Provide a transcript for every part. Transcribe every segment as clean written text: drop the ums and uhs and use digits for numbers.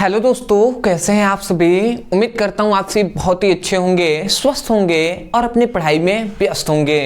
Hello दोस्तों, कैसे हैं आप सभी। उम्मीद करता हूँ आप सभी बहुत ही अच्छे होंगे, स्वस्थ होंगे और अपनी पढ़ाई में व्यस्त होंगे।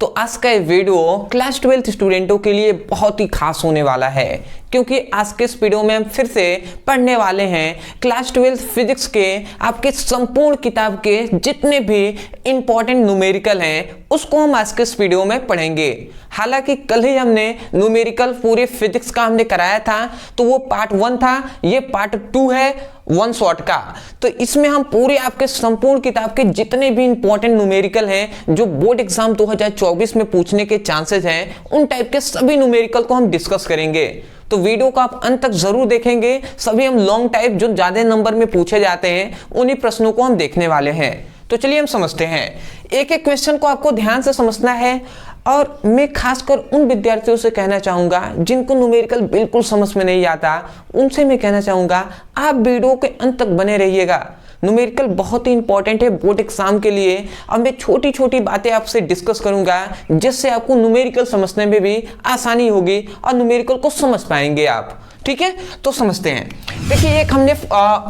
तो आज का ये वीडियो क्लास 12 स्टूडेंटों के लिए बहुत ही खास होने वाला है, क्योंकि आज के इस वीडियो में हम फिर से पढ़ने वाले हैं क्लास 12 फिजिक्स के आपके संपूर्ण किताब के जितने भी इंपॉर्टेंट न्यूमेरिकल हैं उसको हम आज के इस वीडियो में पढ़ेंगे। हालांकि कल ही हमने न्यूमेरिकल पूरे फिजिक्स का हमने कराया था, तो वो पार्ट 1 था, ये पार्ट 2 है वन शॉट का। तो इसमें हम पूरे आपके संपूर्ण किताब के जितने भी इंपॉर्टेंट न्यूमेरिकल हैं जो बोर्ड एग्जाम 2024 में पूछने के चांसेस हैं, उन टाइप के सभी न्यूमेरिकल को हम डिस्कस करेंगे। तो वीडियो को आप अंत तक जरूर देखेंगे। सभी हम लॉन्ग टाइप जो ज्यादा नंबर में पूछे जाते हैं उन्हीं प्रश्नों को हम देखने वाले हैं। तो चलिए हम समझते हैं। एक एक क्वेश्चन को आपको ध्यान से समझना है, और मैं खासकर उन विद्यार्थियों से कहना चाहूंगा जिनको न्यूमेरिकल बिल्कुल समझ में नहीं आता, उनसे मैं कहना चाहूंगा आप वीडियो के अंत तक बने रहिएगा। न्यूमेरिकल बहुत ही इंपॉर्टेंट है बोर्ड एग्जाम के लिए। अब मैं छोटी छोटी बातें आपसे डिस्कस करूंगा जिससे आपको न्यूमेरिकल समझने में भी आसानी होगी और न्यूमेरिकल को समझ पाएंगे आप। ठीक है, तो समझते हैं। देखिए, एक हमने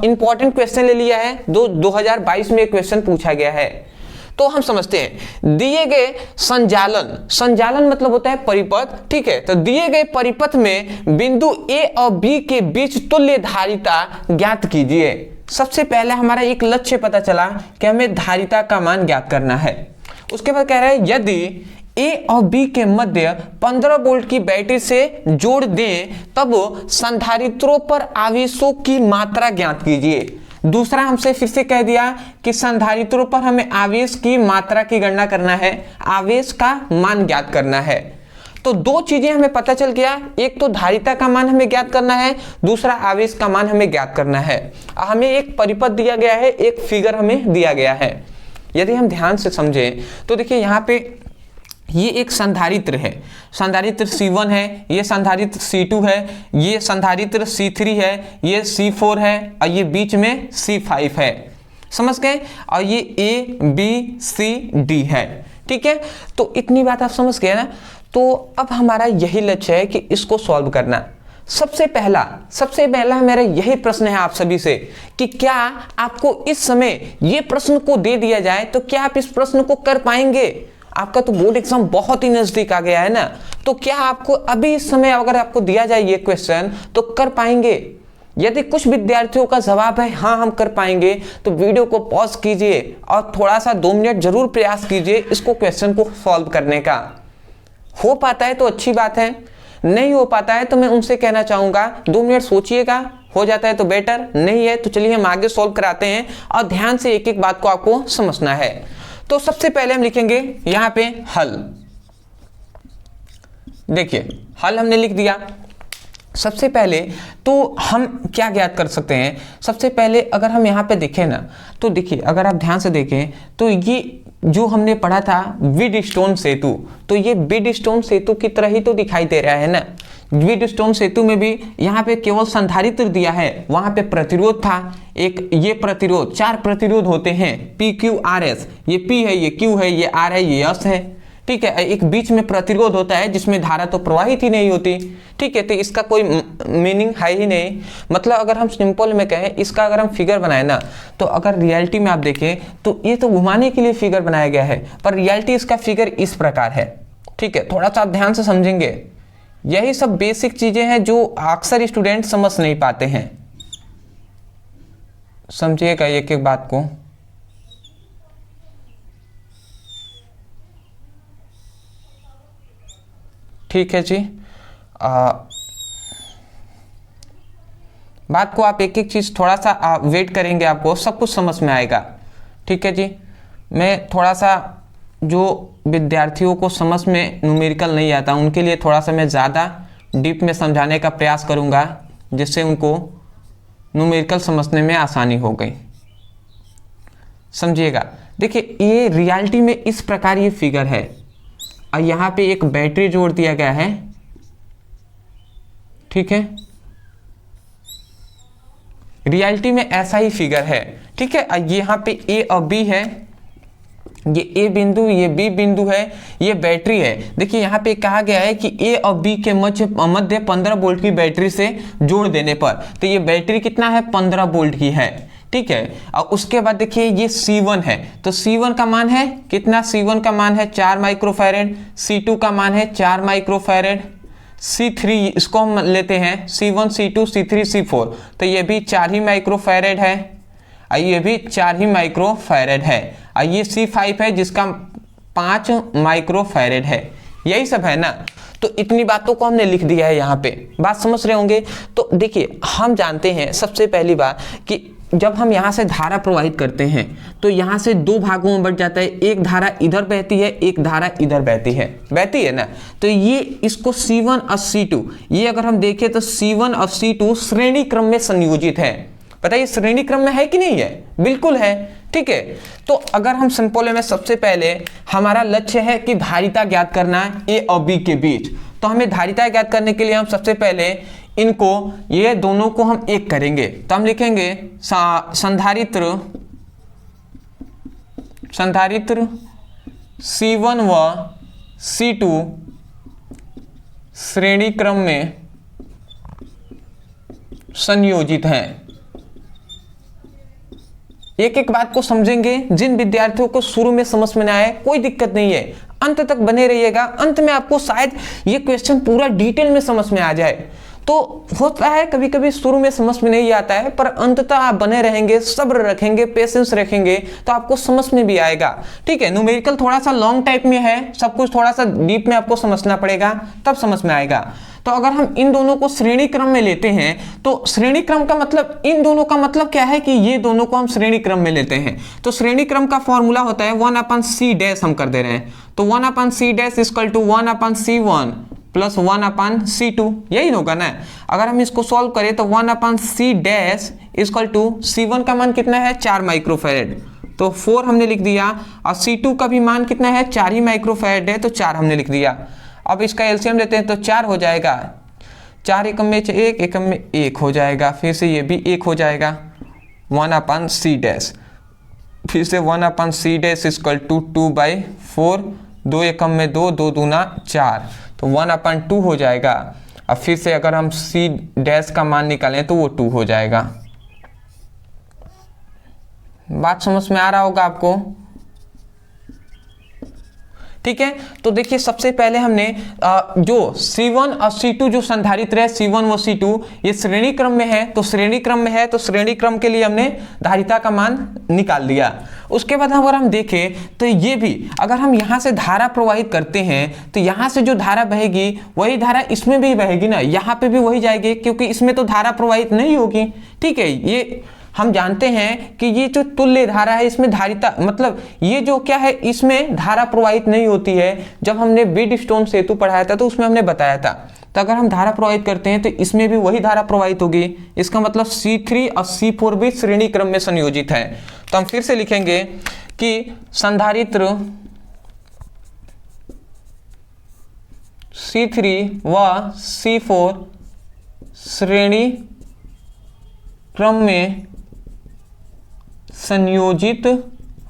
इंपॉर्टेंट क्वेश्चन ले लिया है, 2022 में एक क्वेश्चन पूछा गया है। तो हम समझते हैं, दिए गए संजालन मतलब होता है परिपथ। ठीक है, तो दिए गए परिपथ में बिंदु ए और बी के बीच तुल्य धारिता ज्ञात कीजिए। सबसे पहले हमारा एक लक्ष्य पता चला कि हमें धारिता का मान ज्ञात करना है। उसके बाद कह रहा है यदि ए और बी के मध्य 15 वोल्ट की बैटरी से जोड़ दें तब संधारित्रों पर आवेशों की मात्रा ज्ञात कीजिए। दूसरा हमसे फिर से कह दिया कि संधारित्रों पर हमें आवेश की मात्रा की गणना करना है, आवेश का मान ज्ञात करना है। तो दो चीजें हमें पता चल गया, एक तो धारिता का मान हमें ज्ञात करना है, दूसरा आवेश का मान हमें ज्ञात करना है। हमें एक परिपथ दिया गया है, एक फिगर हमें दिया गया है। यदि हम ध्यान से समझें तो देखिए यहाँ पे ये एक संधारित्र है, संधारित्र C1 है, ये संधारित्र C2 है, ये संधारित्र C3 है, ये C4 है और ये बीच में C5 है। समझ गए? और ये A B C D है। ठीक है, तो इतनी बात आप समझ गए ना। तो अब हमारा यही लक्ष्य है कि इसको सॉल्व करना। सबसे पहला मेरा यही प्रश्न है आप सभी से कि क्या आपको इस समय ये प्रश्न को दे दिया जाए तो क्या आप इस प्रश्न को कर पाएंगे? आपका तो बोर्ड एग्जाम बहुत ही नजदीक आ गया है ना, तो क्या आपको अभी इस समय अगर आपको दिया जाए ये क्वेश्चन तो कर पाएंगे? यदि कुछ विद्यार्थियों का जवाब है हाँ हम कर पाएंगे, तो वीडियो को पॉज कीजिए और थोड़ा सा 2 मिनट जरूर प्रयास कीजिए इसको क्वेश्चन को सॉल्व करने का। हो पाता है तो अच्छी बात है, नहीं हो पाता है तो मैं उनसे कहना चाहूंगा 2 मिनट सोचिएगा, हो जाता है तो बेटर, नहीं है तो चलिए हम आगे सॉल्व कराते हैं। और ध्यान से एक एक बात को आपको समझना है। तो सबसे पहले हम लिखेंगे यहां पे हल। देखिए हल हमने लिख दिया। सबसे पहले तो हम क्या ज्ञात कर सकते हैं, सबसे पहले अगर हम यहाँ पे देखें ना, तो देखिए अगर आप ध्यान से देखें तो ये जो हमने पढ़ा था व्हीटस्टोन सेतु, तो ये व्हीटस्टोन सेतु की तरह ही तो दिखाई दे रहा है ना। व्हीटस्टोन सेतु में भी यहाँ पे केवल संधारित्र दिया है, वहां पे प्रतिरोध था एक, ये प्रतिरोध 4 प्रतिरोध होते हैं PQRS, ये P है, ये Q है, ये R है, ये S है। ठीक है, एक बीच में प्रतिरोध होता है जिसमें धारा तो प्रवाहित ही नहीं होती। ठीक है, तो इसका कोई मीनिंग है ही नहीं। मतलब अगर हम सिंपल में कहें, इसका अगर हम फिगर बनाए ना, तो अगर रियलिटी में आप देखें तो ये तो घुमाने के लिए फिगर बनाया गया है, पर रियलिटी इसका फिगर इस प्रकार है। ठीक है, थोड़ा सा आप ध्यान से समझेंगे। यही सब बेसिक चीजें हैं जो अक्सर स्टूडेंट समझ नहीं पाते हैं। समझिएगा एक एक बात को। ठीक है जी, बात को आप एक एक चीज थोड़ा सा वेट करेंगे, आपको सब कुछ समझ में आएगा। ठीक है जी, मैं थोड़ा सा जो विद्यार्थियों को समझ में न्यूमेरिकल नहीं आता उनके लिए थोड़ा सा मैं ज़्यादा डीप में समझाने का प्रयास करूंगा, जिससे उनको न्यूमेरिकल समझने में आसानी हो गई। समझिएगा, देखिए ये रियलिटी में इस प्रकार ये फिगर है और यहाँ पे एक बैटरी जोड़ दिया गया है। ठीक है, रियलिटी में ऐसा ही फिगर है। ठीक है, यहाँ पे A और B है, ये ए बिंदु, ये बी बिंदु है, ये बैटरी है। देखिए यहाँ पे कहा गया है कि ए और बी के मध्य 15 वोल्ट की बैटरी से जोड़ देने पर, तो ये बैटरी कितना है, 15 वोल्ट की है, ठीक है। और उसके बाद देखिए ये C1 है, तो C1 का मान है कितना, C1 का मान है 4 माइक्रोफैरेड, C2 का मान है 4 माइक्रोफैरेड, C3 इसको हम लेते हैं C1 C2 C3 C4, तो ये भी 4 ही माइक्रोफैरेड है, ये भी 4 ही माइक्रोफैरेड है, और ये C5 है जिसका 5 माइक्रोफैरेड है। यही सब है ना। तो इतनी बातों को हमने लिख दिया है यहाँ पे, बात समझ रहे होंगे। तो देखिए हम जानते हैं सबसे पहली बात कि जब हम यहाँ से धारा प्रवाहित करते हैं तो यहाँ से दो भागों में बट जाता है, एक धारा इधर बहती है, एक धारा इधर बहती है ना। तो ये इसको C1 और C2, ये अगर हम देखें तो C1 और C2 श्रेणी क्रम में संयोजित है। पता है ये श्रेणी क्रम में है कि नहीं है, बिल्कुल है, ठीक है। तो अगर हम सिंपल में सबसे पहले हमारा लक्ष्य है कि धारिता ज्ञात करना है ए और बी के बीच, तो हमें धारिता ज्ञात करने के लिए हम सबसे पहले इनको, ये दोनों को हम एक करेंगे, तो हम लिखेंगे संधारित्र C1 व C2 श्रेणी क्रम में संयोजित हैं। एक एक बात को समझेंगे, जिन विद्यार्थियों को शुरू में समझ में ना आए कोई दिक्कत नहीं है, अंत तक बने रहिएगा, अंत में आपको शायद ये क्वेश्चन पूरा डिटेल में समझ में आ जाए। तो होता है कभी कभी शुरू में समझ में नहीं आता है, पर अंततः आप बने रहेंगे, सब्र रखेंगे, पेशेंस रखेंगे, तो आपको समझ में भी आएगा, ठीक है। न्यूमेरिकल थोड़ा सा लॉन्ग टाइप में है, सब कुछ थोड़ा सा डीप में आपको समझना पड़ेगा, तब समझ में आएगा। तो अगर हम इन दोनों को श्रेणी क्रम में लेते हैं, तो श्रेणी क्रम का मतलब, इन दोनों का मतलब क्या है कि ये दोनों को हम श्रेणी क्रम में लेते हैं। तो श्रेणी क्रम का फॉर्मूला होता है 1/c' हम कर दे रहे हैं, तो 1/c' equal to 1/c1 plus 1/c2, यही होगा ना। अगर हम इसको सॉल्व करें तो 1/c' इक्वल टू C1 का मान कितना है 4 माइक्रोफैरेड, तो 4 हमने लिख दिया, और C2 का भी मान कितना है 4 ही माइक्रोफैरेड है, तो 4 हमने लिख दिया। अब इसका एलसीएम लेते हैं तो 4 हो जाएगा, 4 एकम में 1, एकम में 1 हो जाएगा, फिर से ये भी 1 हो जाएगा, 1/c', फिर से 1/c' इक्वल टू 2/4, 2 एकम में 2, 2 दूना 4, तो 1/2 हो जाएगा। अब फिर से अगर हम C' का मान निकालें तो वो 2 हो जाएगा। बात समझ में आ रहा होगा आपको, ठीक है। तो देखिए सबसे पहले हमने जो C1 और C2 जो संधारित्र है, C1 व C2 ये श्रेणी क्रम में है, तो श्रेणी क्रम में है तो श्रेणी क्रम के लिए हमने धारिता का मान निकाल दिया। उसके बाद अगर हम देखें तो ये भी, अगर हम यहाँ से धारा प्रवाहित करते हैं तो यहाँ से जो धारा बहेगी वही धारा इसमें भी बहेगी ना, यहाँ पे भी वही जाएगी, क्योंकि इसमें तो धारा प्रवाहित नहीं होगी, ठीक है। ये हम जानते हैं कि ये जो तुल्य धारा है इसमें धारिता, मतलब ये जो क्या है, इसमें धारा प्रवाहित नहीं होती है। जब हमने व्हीटस्टोन सेतु पढ़ाया था तो उसमें हमने बताया था। तो अगर हम धारा प्रवाहित करते हैं तो इसमें भी वही धारा प्रवाहित होगी, इसका मतलब C3 और C4 भी श्रेणी क्रम में संयोजित है। तो हम फिर से लिखेंगे कि संधारित्र C3 व C4 श्रेणी क्रम में संयोजित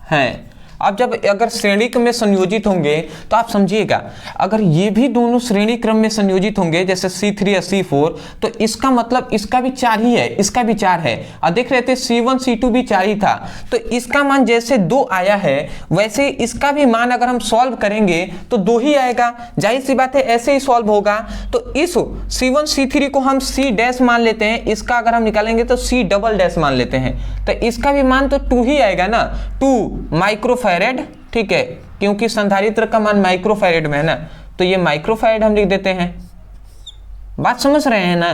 हैं। अब जब अगर श्रेणी क्रम में संयोजित होंगे तो आप समझिएगा, अगर ये भी दोनों श्रेणी क्रम में संयोजित होंगे जैसे C3 या C4, तो इसका मतलब इसका भी 4 ही है, इसका भी 4 है। और देख रहे थे C1 C2 भी 4 ही था, तो इसका मान जैसे 2 आया है वैसे इसका भी मान अगर हम सॉल्व करेंगे तो 2 ही आएगा, जाहिर सी बात है ऐसे ही सॉल्व होगा। तो इस C1 C3 को हम C' मान लेते हैं, इसका अगर हम निकालेंगे तो C" मान लेते हैं, तो इसका भी मान तो 2 ही आएगा ना, 2 माइक्रोफैरेड, ठीक है, क्योंकि संधारित्र का मान माइक्रोफैरेड में है ना, तो ये माइक्रोफैरेड हम लिख देते हैं। बात समझ रहे हैं ना,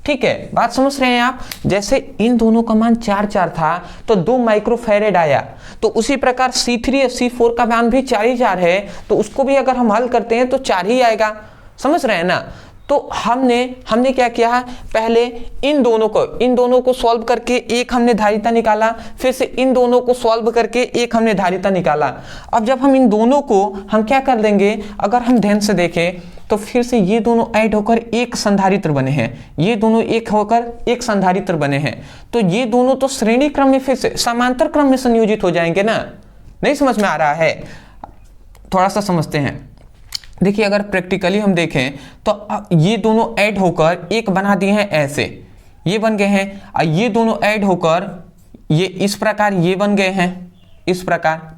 ठीक है, बात समझ रहे हैं आप। जैसे इन दोनों का मान 4 था तो 2 माइक्रोफैरेड आया, तो उसी प्रकार C3 और C4 का मान भी 4 ही 4 है, तो उसको भी अगर हम हल करते हैं तो 4 ही आएगा, समझ रहे हैं ना। तो हमने क्या किया, पहले इन दोनों को सॉल्व करके एक हमने धारिता निकाला, फिर से इन दोनों को सॉल्व करके एक हमने धारिता निकाला। अब जब हम इन दोनों को हम क्या कर देंगे, अगर हम ध्यान से देखें तो फिर से ये दोनों ऐड होकर एक संधारित्र बने हैं, ये दोनों एक होकर एक संधारित्र बने हैं, तो ये दोनों तो श्रेणी क्रम में फिर से समांतर क्रम में संयोजित हो जाएंगे ना, नहीं समझ में आ रहा है? थोड़ा सा समझते हैं। देखिए अगर प्रैक्टिकली हम देखें तो ये दोनों ऐड होकर एक बना दिए हैं ऐसे, ये बन गए हैं, और ये दोनों ऐड होकर ये इस प्रकार ये बन गए हैं, इस प्रकार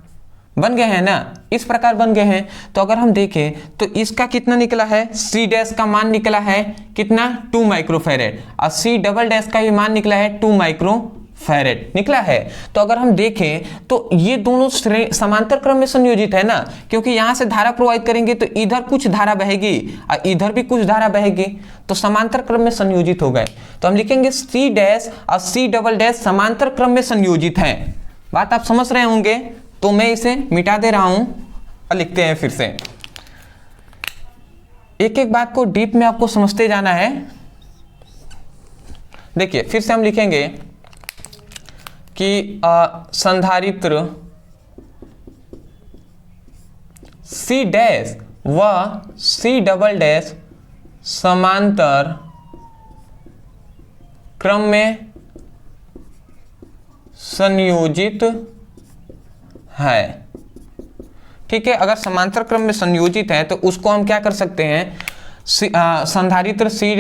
बन गए हैं ना, इस प्रकार बन गए हैं। तो अगर हम देखें तो इसका कितना निकला है, सी डैश का मान निकला है कितना, 2 माइक्रोफैरेड, और सी डबल डैश का भी मान निकला है 2 माइक्रोफैरेड निकला है। तो अगर हम देखें तो ये दोनों समांतर क्रम में संयोजित है ना, क्योंकि यहां से धारा प्रोवाइड करेंगे तो इधर कुछ धारा बहेगी और इधर भी कुछ धारा बहेगी, तो समांतर क्रम में संयोजित हो गए। तो हम लिखेंगे सी डैश और सी डबल डैश समांतर क्रम में संयोजित हैं। बात आप समझ रहे होंगे, तो मैं इसे मिटा दे रहा हूं और लिखते हैं फिर से। एक एक बात को डीप में आपको समझते जाना है। देखिए फिर से हम लिखेंगे कि संधारित्र सी डैश व सी डबल डैश समांतर क्रम में संयोजित है। ठीक है, अगर समांतर क्रम में संयोजित है तो उसको हम क्या कर सकते हैं, संधारित्र सी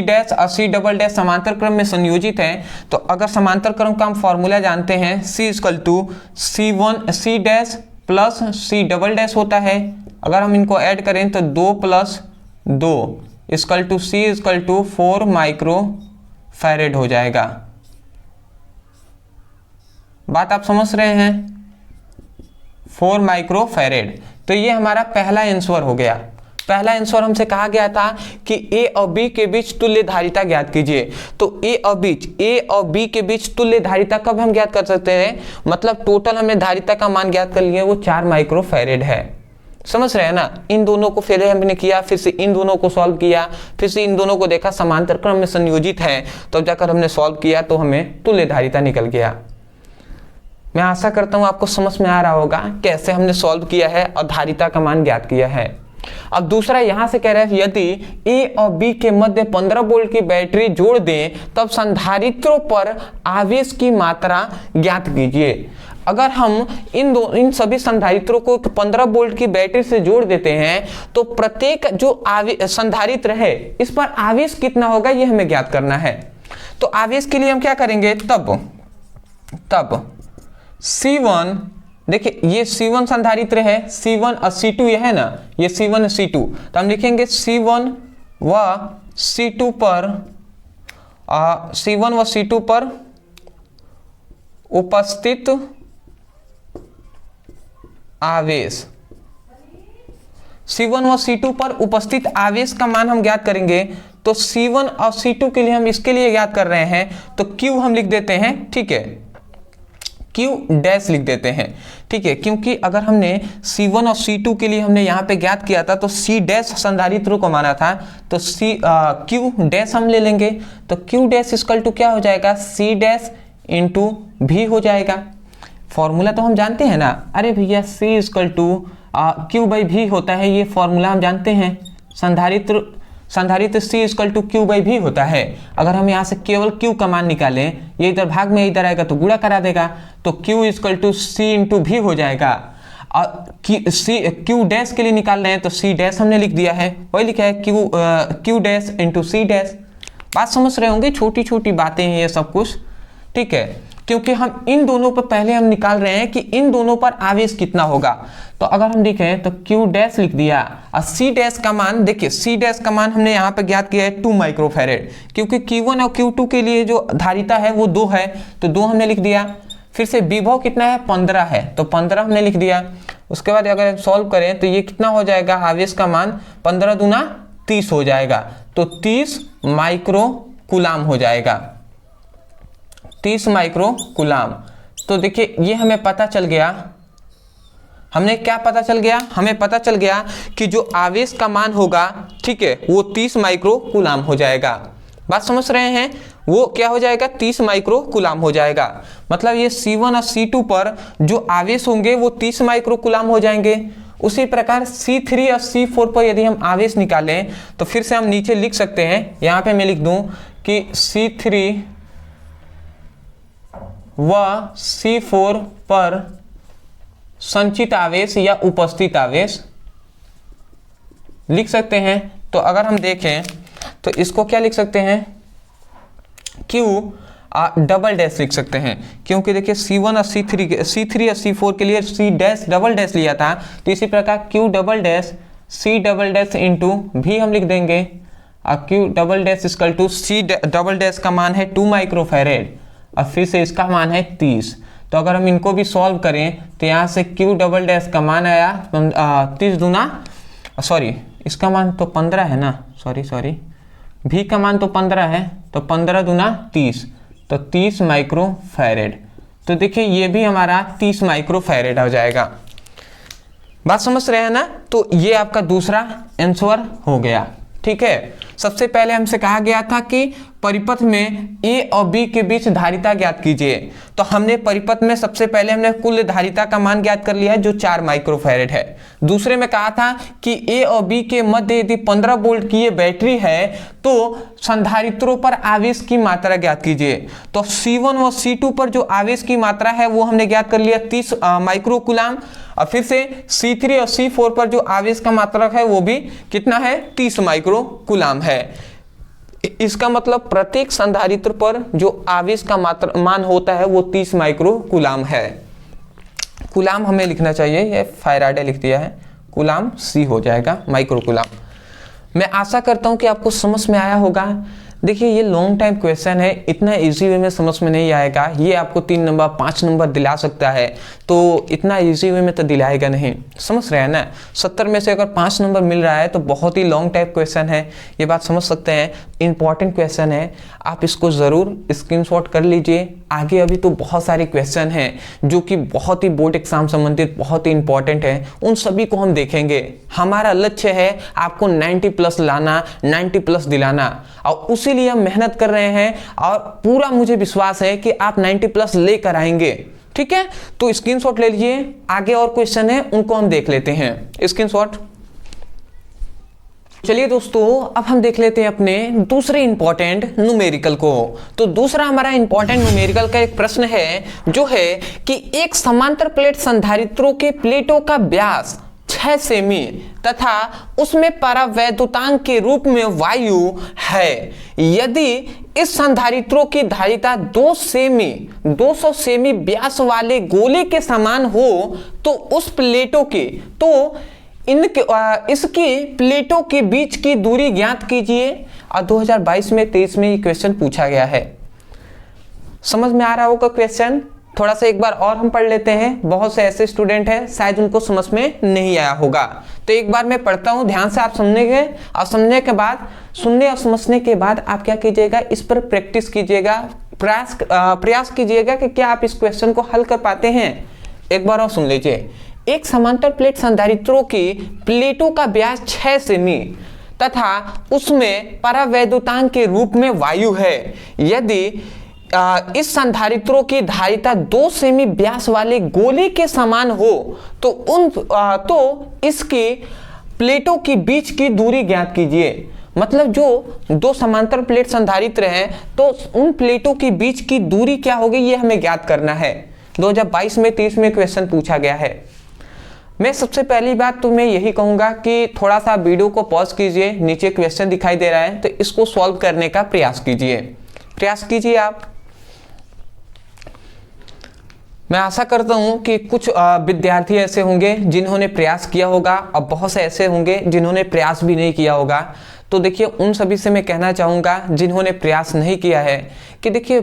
डैश और सी डबल डैश समांतर क्रम में संयोजित है। तो अगर समांतर क्रम का हम फॉर्मूला जानते हैं, C equal to C dash plus C double dash होता है। अगर हम इनको ऐड करें तो 2 + 2 equal to C equal to 4 microfarad हो जाएगा। बात आप समझ रहे हैं, 4 माइक्रोफैरेड। तो ये हमारा पहला आंसर हो गया। पहला आंसर हमसे कहा गया था कि ए और बी के बीच तुल्य धारिता ज्ञात कीजिए। तो ए और बी के बीच तुल्य धारिता कब हम ज्ञात कर सकते हैं, मतलब टोटल हमने धारिता का मान ज्ञात कर लिया, वो 4 माइक्रोफैरेड है। समझ रहे हैं ना? इन दोनों को पहले हमने किया, फिर से इन दोनों को सॉल्व किया, फिर से इन दोनों को देखा समांतर क्रम में संयोजित है, तो जाकर हमने सॉल्व किया तो हमें तुल्य धारिता निकल गया। मैं आशा करता हूं आपको समझ में आ रहा होगा कैसे हमने सॉल्व किया है और धारिता का मान ज्ञात किया है। अब दूसरा यहां से कह रहे हैं यदि ए और बी के मध्य 15 वोल्ट की बैटरी जोड़ दें तब संधारित्रों पर आवेश की मात्रा ज्ञात कीजिए। अगर हम इन सभी संधारित्रों को 15 वोल्ट की बैटरी से जोड़ देते हैं तो प्रत्येक जो संधारित्र है इस पर आवेश कितना होगा ये हमें ज्ञात करना है। तो आवेश के लिए हम क्या करेंगे, तब C1, देखिए ये C1 संधारित्र है, C1 और C2 ये है ना, ये C1 और C2, तो हम लिखेंगे C1 व C2 पर उपस्थित आवेश, C1 व C2 पर उपस्थित आवेश का मान हम ज्ञात करेंगे। तो C1 और C2 के लिए हम इसके लिए ज्ञात कर रहे हैं तो Q हम लिख देते हैं, ठीक है, Q डैश लिख देते हैं, ठीक है, क्योंकि अगर हमने C1 और C2 के लिए हमने यहाँ पे ज्ञात किया था तो C डैश संधारित्र को माना था, तो Q डैश हम ले लेंगे। तो Q डैश इक्वल टू क्या हो जाएगा, C डैश इंटू V हो जाएगा। फॉर्मूला तो हम जानते हैं ना, अरे भैया C इक्वल टू Q/V होता है, ये फॉर्मूला हम जानते हैं। संधारित्र C इक्वल टू Q/V होता है। अगर हम यहाँ से केवल Q का मान निकालें, ये इधर भाग में इधर आएगा तो गुणा करा देगा, तो Q equal to C into V हो जाएगा। और Q डैश के लिए निकाल रहे हैं तो C डैश हमने लिख दिया है, वही लिखा है Q dash into C dash. बात समझ रहे होंगे, छोटी छोटी बातें हैं ये सब कुछ, ठीक है, क्योंकि हम इन दोनों पर पहले हम निकाल रहे हैं कि इन दोनों पर आवेश कितना होगा। तो अगर हम देखें तो Q डैश लिख दिया और C डैश का मान, देखिए C डैश का मान हमने यहाँ पे ज्ञात किया है 2 माइक्रोफैरेड, क्योंकि Q1 और Q2 के लिए जो धारिता है वो 2 है, तो 2 हमने लिख दिया। फिर से विभव कितना है, 15 है, तो 15 हमने लिख दिया। उसके बाद अगर हम सॉल्व करें तो ये कितना हो जाएगा, आवेश का मान 15 दूना 30 हो जाएगा, तो 30 माइक्रो कूलाम हो जाएगा, 30 माइक्रो कूलाम। तो देखिए ये हमें पता चल गया, हमने क्या पता चल गया, हमें पता चल गया कि जो आवेश का मान होगा, ठीक है, वो 30 माइक्रो कूलाम हो जाएगा। बात समझ रहे हैं, वो क्या हो जाएगा, 30 माइक्रो कूलाम हो जाएगा। मतलब ये C1 और C2 पर जो आवेश होंगे वो 30 माइक्रो कूलाम हो जाएंगे। उसी प्रकार C3 और C4 पर यदि हम आवेश निकालें तो फिर से हम नीचे लिख सकते हैं, यहाँ पे मैं लिख दूं कि C3 व C4 पर संचित आवेश या उपस्थित आवेश लिख सकते हैं। तो अगर हम देखें तो इसको क्या लिख सकते हैं, Q डबल डैश लिख सकते हैं, क्योंकि देखिए C1 और C3 और C4 के लिए C डैश डबल डैश लिया था, तो इसी प्रकार Q double dash C double dash into भी हम लिख देंगे। Q double dash equal to C double dash का मान है 2 माइक्रोफैरेड और फिर से इसका मान है 30। तो अगर हम इनको भी सॉल्व करें तो यहाँ से Q डबल डैश का मान आया 30 दूना, सॉरी इसका मान तो 15 है ना, सॉरी भी का मान तो 15 है, तो 15 दूना 30, तो 30 माइक्रोफैरेड। तो देखिए ये भी हमारा 30 माइक्रोफैरेड हो जाएगा। बात समझ रहे हैं ना। तो ये आपका दूसरा आंसर हो गया। ठीक है, सबसे पहले हमसे कहा गया था कि परिपथ में A और B के बीच धारिता ज्ञात कीजिए। तो हमने परिपथ में सबसे पहले हमने कुल धारिता का मान ज्ञात कर लिया है जो 4 माइक्रोफैरेड है। दूसरे में कहा था कि A और B के मध्य यदि 15 वोल्ट की ये बैटरी है तो संधारित्रों पर आवेश की मात्रा ज्ञात कीजिए। तो C1 और C2 पर जो आवेश की मात्रा है वो हमने ज्ञात कर लिया 30 माइक्रोकुलाम, और फिर से C3 और C4 पर जो आवेश का मात्रा है वो भी कितना है, 30 माइक्रोकुलाम है। इसका मतलब प्रत्येक संधारित्र पर जो आवेश का मान होता है वो 30 माइक्रोकुलाम है। कुलाम हमें लिखना चाहिए, ये फैराडे लिख दिया है, कुलाम C हो जाएगा माइक्रोकुलाम। मैं आशा करता हूं कि आपको समझ में आया होगा। देखिए ये लॉन्ग टाइम क्वेश्चन है, इतना इजी वे में समझ में नहीं आएगा। ये आपको 3 नंबर 5 नंबर दिला सकता है, तो इतना इजी वे में तो दिलाएगा नहीं। समझ रहे हैं ना। 70 में से अगर 5 नंबर मिल रहा है तो बहुत ही लॉन्ग टाइप क्वेश्चन है, ये बात समझ सकते हैं। इंपॉर्टेंट क्वेश्चन है, आप इसको ज़रूर स्क्रीनशॉट कर लीजिए। आगे अभी तो बहुत सारे क्वेश्चन हैं जो कि बहुत ही बोर्ड एग्जाम संबंधित बहुत ही इंपॉर्टेंट है, उन सभी को हम देखेंगे। हमारा लक्ष्य है आपको 90 प्लस लाना, 90 प्लस दिलाना, और उसी लिए हम मेहनत कर रहे हैं और पूरा मुझे विश्वास है कि आप 90 प्लस लेकर आएंगे। ठीक है, तो स्क्रीनशॉट ले लीजिए। आगे और क्वेश्चन है उनको हम देख लेते हैं। स्क्रीनशॉट। चलिए दोस्तों, अब हम देख लेते हैं अपने दूसरे इंपॉर्टेंट न्यूमेरिकल को। तो दूसरा हमारा इंपॉर्टेंट न्यूमेरिकल का एक प्रश्न है जो है कि एक समांतर प्लेट संधारित्रों के प्लेटों का व्यास 6 सेमी तथा उसमें परावैद्युतांक के रूप में वायु है। यदि इस संधारित्रों की धारिता 200 सेमी व्यास वाले गोले के समान हो तो उस प्लेटों की इसकी प्लेटों के बीच की दूरी ज्ञात कीजिए। और 2022 में 23 में ये क्वेश्चन पूछा गया है। समझ में आ रहा होगा क्वेश्चन। थोड़ा सा एक बार और हम पढ़ लेते हैं, बहुत से ऐसे स्टूडेंट हैं शायद उनको समझ में नहीं आया होगा। तो एक बार मैं पढ़ता हूं, ध्यान से आप समझेंगे और सुनने और समझने के बाद आप क्या कीजिएगा, इस पर प्रैक्टिस कीजिएगा, प्रयास कीजिएगा कि क्या आप इस क्वेश्चन को हल कर पाते हैं। एक बार और सुन लीजिए। एक समांतर प्लेट संधारित्रों की प्लेटों का व्यास 6 सेमी तथा उसमें परावैद्युतांक के रूप में वायु है। यदि इस संधारित्रों की धारिता 2 सेमी व्यास वाले गोले के समान हो तो इसकी प्लेटों के बीच की दूरी ज्ञात कीजिए। मतलब जो 2 समांतर प्लेट संधारित्र हैं तो उन प्लेटों के बीच की दूरी क्या होगी ये हमें ज्ञात करना है। 2022 में 30 में क्वेश्चन पूछा गया है। मैं सबसे पहली बात तो मैं यही कहूंगा कि थोड़ा सा वीडियो को पॉज कीजिए, नीचे क्वेश्चन दिखाई दे रहा है तो इसको सॉल्व करने का प्रयास कीजिए आप। मैं आशा करता हूं कि कुछ विद्यार्थी ऐसे होंगे जिन्होंने प्रयास किया होगा और बहुत से ऐसे होंगे जिन्होंने प्रयास भी नहीं किया होगा। तो देखिए उन सभी से मैं कहना चाहूँगा जिन्होंने प्रयास नहीं किया है कि देखिए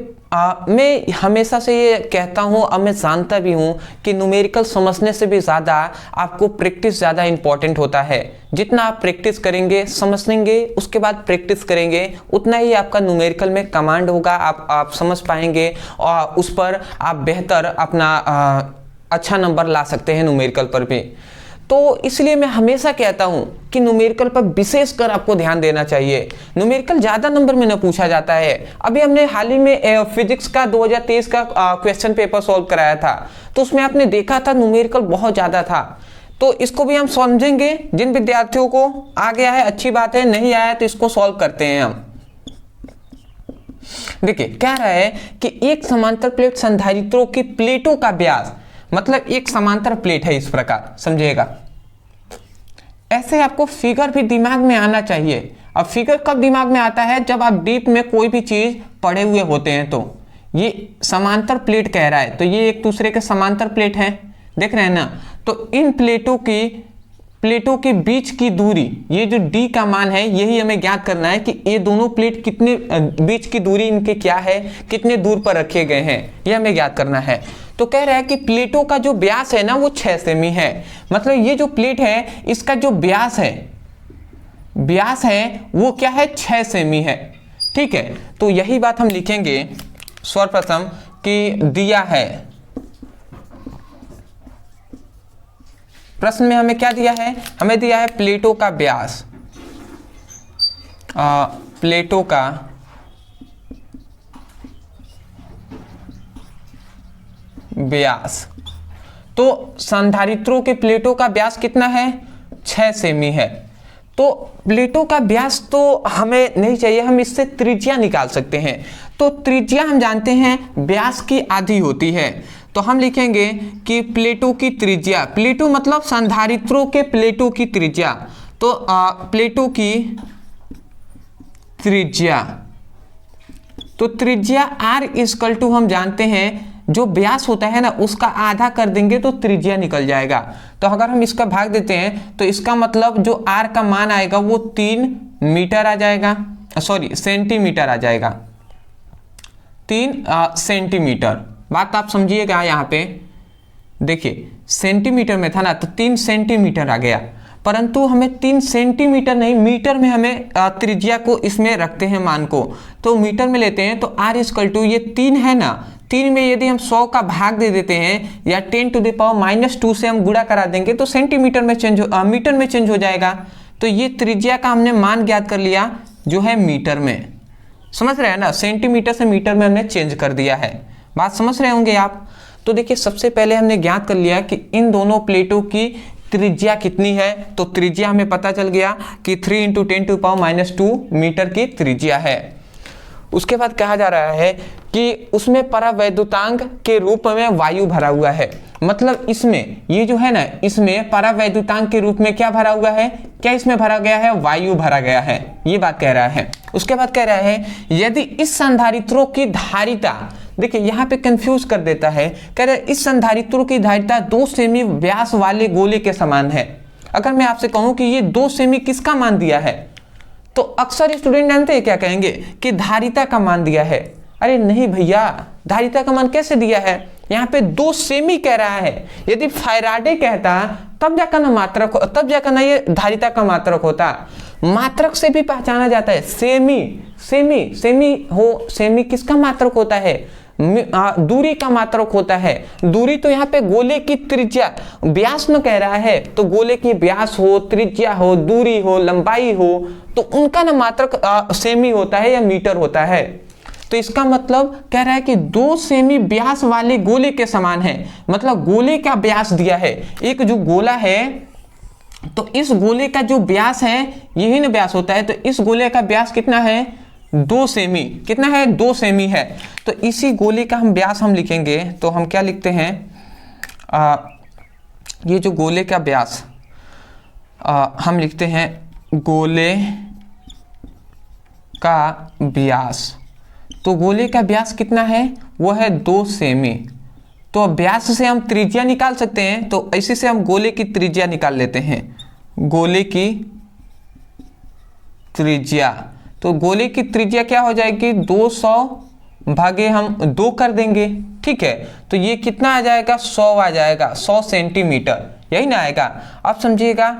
मैं हमेशा से ये कहता हूँ और मैं जानता भी हूँ कि न्यूमेरिकल समझने से भी ज़्यादा आपको प्रैक्टिस ज़्यादा इंपॉर्टेंट होता है। जितना आप प्रैक्टिस करेंगे, समझेंगे, उसके बाद प्रैक्टिस करेंगे, उतना ही आपका न्यूमेरिकल में कमांड होगा, आप समझ पाएंगे और उस पर आप बेहतर अपना अच्छा नंबर ला सकते हैं न्यूमेरिकल पर भी। तो इसलिए मैं हमेशा कहता हूं कि न्यूमेरिकल पर विशेष कर आपको ध्यान देना चाहिए। न्यूमेरिकल ज़्यादा नंबर में न पूछा जाता है। अभी हमने हाल ही में फिजिक्स का 2023 का क्वेश्चन पेपर सॉल्व कराया था, तो उसमें आपने देखा था न्यूमेरिकल बहुत ज़्यादा था। तो इसको भी हम समझेंगे। जिन विद्यार्थियों को आ गया है अच्छी बात है, नहीं आया तो इसको सॉल्व करते हैं हम। देखिए कह रहा है कि एक समांतर प्लेट संधारित्रों की प्लेटों का व्यास मतलब एक समांतर प्लेट है, इस प्रकार समझिएगा। ऐसे आपको फिगर भी दिमाग में आना चाहिए। अब फिगर कब दिमाग में आता है, जब आप डीप में कोई भी चीज पढ़े हुए होते हैं। तो ये समांतर प्लेट कह रहा है, तो ये एक दूसरे के समांतर प्लेट है, देख रहे हैं ना। तो इन प्लेटों के बीच की दूरी, ये जो d का मान है, यही हमें ज्ञात करना है कि ये दोनों प्लेट कितने बीच की दूरी इनके क्या है, कितने दूर पर रखे गए हैं, ये हमें ज्ञात करना है। तो कह रहा है कि प्लेटों का जो व्यास है ना वो 6 सेमी है। मतलब ये जो प्लेट है इसका जो व्यास है वो क्या है, 6 सेमी है। ठीक है, तो यही बात हम लिखेंगे सर्वप्रथम कि दिया है, प्रश्न में हमें क्या दिया है, हमें दिया है प्लेटों का व्यास, प्लेटों का व्यास। तो संधारित्रों के प्लेटों का व्यास कितना है, 6 सेमी है। तो प्लेटों का व्यास तो हमें नहीं चाहिए, हम इससे त्रिज्या निकाल सकते हैं। तो त्रिज्या हम जानते हैं व्यास की आधी होती है। तो हम लिखेंगे कि प्लेटों की त्रिज्या, प्लेटों मतलब संधारित्रों के प्लेटों की त्रिज्या। तो प्लेटों की त्रिज्या, तो त्रिज्या r इक्वल टू हम जानते हैं जो व्यास होता है ना उसका आधा कर देंगे तो त्रिज्या निकल जाएगा। तो अगर हम इसका भाग देते हैं तो इसका मतलब जो r का मान आएगा वो 3 मीटर आ जाएगा, सॉरी सेंटीमीटर आ जाएगा, 3 सेंटीमीटर। बात आप समझिएगा, यहाँ पे देखिए सेंटीमीटर में था ना तो 3 सेंटीमीटर आ गया, परंतु हमें 3 सेंटीमीटर नहीं मीटर में हमें त्रिज्या को इसमें रखते हैं मान को, तो मीटर में लेते हैं। तो r इक्वल टू ये 3 है ना, 3 में यदि हम 100 का भाग दे देते हैं या 10⁻⁻2 से हम गुणा करा देंगे तो सेंटीमीटर में मीटर में चेंज हो जाएगा। तो ये त्रिज्या का हमने मान ज्ञात कर लिया जो है मीटर में, समझ रहे हैं ना, सेंटीमीटर से मीटर में हमने चेंज कर दिया है। बात समझ रहे होंगे आप। तो देखिए सबसे पहले हमने ज्ञात कर लिया कि इन दोनों प्लेटों की त्रिज्या कितनी है। तो त्रिज्या हमें पता चल गया कि 3 × 10⁻2 मीटर की त्रिज्या है। उसके बाद कहा जा रहा है कि उसमें परावैद्युतांक के रूप में वायु भरा हुआ है। मतलब इसमें ये जो है ना, इसमें परावैद्युतांक के रूप में क्या भरा हुआ है, क्या इसमें भरा गया है, वायु भरा गया है, ये बात कह रहा है। उसके बाद कह रहा है यदि इस संधारित्रों की धारिता, देखिए यहाँ पे कंफ्यूज कर देता है, कह रहा है इस संधारित्रों की धारिता 2 सेमी व्यास वाले गोले के समान है। अगर मैं आपसे कहूं कि ये 2 सेमी किसका मान दिया है, तो अक्सर स्टूडेंट जानते हैं क्या कहेंगे कि धारिता का मान दिया है। अरे नहीं भैया, धारिता का मान कैसे दिया है, यहाँ पे 2 सेमी कह रहा है। यदि फैराडे कहता तब जाकर ना मात्रक, तब जाकर ना ये धारिता का मात्रक होता। मात्रक से भी पहचाना जाता है, सेमी किसका मात्रक होता है, दूरी का मात्रक होता है। दूरी तो यहाँ पे गोले की त्रिज्या, व्यास न कह रहा है, तो गोले की व्यास हो, त्रिज्या हो, दूरी हो, लंबाई हो, तो उनका ना मात्रक सेमी होता है या मीटर होता है। तो इसका मतलब कह रहा है कि 2 सेमी व्यास वाले गोले के समान है। मतलब गोले का व्यास दिया है, एक जो गोला है तो इस गोले का जो व्यास है यही ना व्यास होता है। तो इस गोले का व्यास कितना है, 2 सेमी, कितना है, 2 सेमी है। तो इसी गोले का हम व्यास हम लिखेंगे, तो हम क्या लिखते हैं, ये जो गोले का व्यास हम लिखते हैं गोले का व्यास। तो गोले का व्यास कितना है, वो है 2 सेमी। तो व्यास से हम त्रिज्या निकाल सकते हैं, तो इसी से हम गोले की त्रिज्या निकाल लेते हैं, गोले की त्रिज्या। तो गोले की त्रिज्या क्या हो जाएगी, 200 भागे हम 2 कर देंगे, ठीक है। तो ये कितना आ जाएगा, 100 आ जाएगा, 100 सेंटीमीटर, यही ना आएगा। अब समझिएगा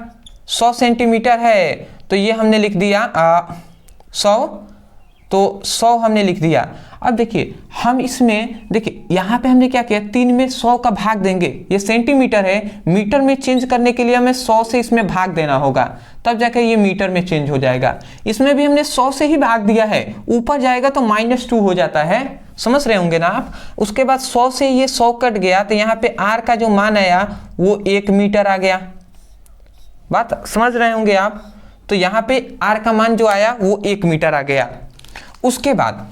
100 सेंटीमीटर है, तो ये हमने लिख दिया 100, तो 100 हमने लिख दिया। अब देखिए हम इसमें, देखिए यहाँ पे हमने क्या किया, 3 में 100 का भाग देंगे, ये सेंटीमीटर है, मीटर में चेंज करने के लिए हमें 100 से इसमें भाग देना होगा, तब जाकर ये मीटर में चेंज हो जाएगा। इसमें भी हमने 100 से ही भाग दिया है, ऊपर जाएगा तो -2 हो जाता है, समझ रहे होंगे ना आप। उसके बाद 100 से ये 100 कट गया, तो यहाँ पे r का जो मान आया वो 1 मीटर आ गया। बात समझ रहे होंगे आप। तो यहाँ पे r का मान जो आया वो 1 मीटर आ गया। उसके बाद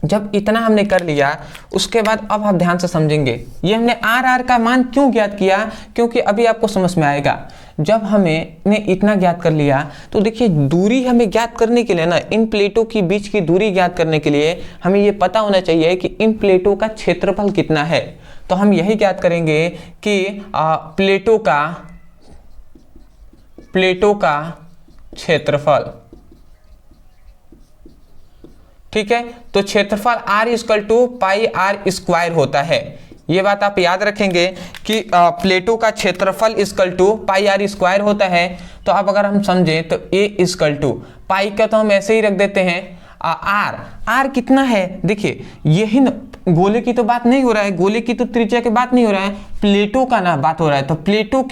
जब इतना हमने कर लिया उसके बाद अब आप ध्यान से समझेंगे ये हमने आर आर का मान क्यों ज्ञात किया, क्योंकि अभी आपको समझ में आएगा। जब हमने इतना ज्ञात कर लिया तो देखिए दूरी हमें ज्ञात करने के लिए ना, इन प्लेटों के बीच की दूरी ज्ञात करने के लिए हमें ये पता होना चाहिए कि इन प्लेटों का क्षेत्रफल कितना है। तो हम यही ज्ञात करेंगे कि प्लेटों का क्षेत्रफल, ठीक है। तो क्षेत्रफल R equal to pi R square होता है। ये बात आप याद रखेंगे कि प्लेटों का क्षेत्रफल equal to pi R square होता है। तो अब अगर हम समझें तो A इक्वल टू पाई का तो हम ऐसे ही रख देते हैं, R कितना है, देखिए यही गोले की तो बात नहीं हो रहा है, गोले की तो त्रिज्या की बात नहीं हो रहा है, प्लेटों का ना बात हो रहा है। तो प्लेटों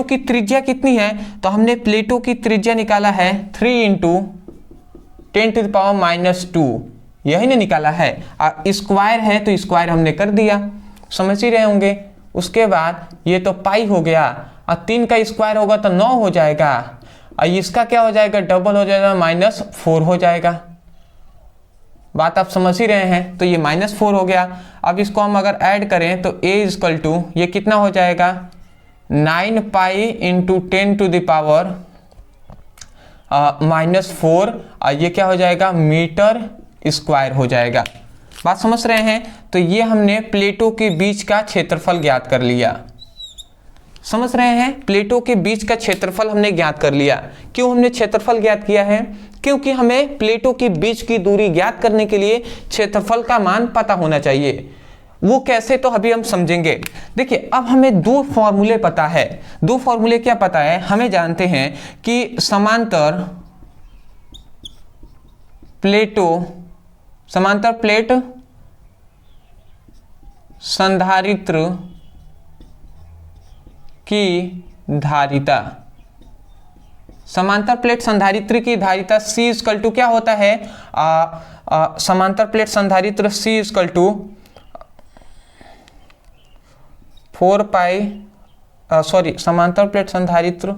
की त्रिज्या कितनी है, तो हमने प्लेटों की त्रिज्या निकाला है 3 × 10⁻², यही ने निकाला है। स्क्वायर है तो स्क्वायर हमने कर दिया, समझ ही रहे होंगे। उसके बाद ये तो पाई हो गया, और 3 का स्क्वायर होगा तो 9 हो जाएगा, और इसका क्या हो जाएगा, डबल हो जाएगा, -4 हो जाएगा। बात आप समझ ही रहे हैं। तो ये -4 हो गया। अब इसको हम अगर ऐड करें तो A इक्वल टू ये कितना हो जाएगा, 9 पाई × 10⁻⁻⁴, और ये क्या हो जाएगा, मीटर स्क्वायर हो जाएगा। बात समझ रहे हैं। तो ये हमने प्लेटों के बीच का क्षेत्रफल ज्ञात कर लिया, समझ रहे हैं। प्लेटों के बीच का क्षेत्रफल हमने ज्ञात कर लिया। क्यों हमने क्षेत्रफल ज्ञात किया है, क्योंकि हमें प्लेटों के बीच की दूरी ज्ञात करने के लिए क्षेत्रफल का मान पता होना चाहिए। वो कैसे, तो अभी हम समझेंगे। देखिए अब हमें 2 फॉर्मूले पता है। 2 फॉर्मूले क्या पता है, हमें जानते हैं कि समांतर प्लेट संधारित्र की धारिता, समांतर प्लेट संधारित्र की धारिता C इक्वल टू क्या होता है, समांतर प्लेट संधारित्र C इक्वल टू 4 पाई, समांतर प्लेट संधारित्र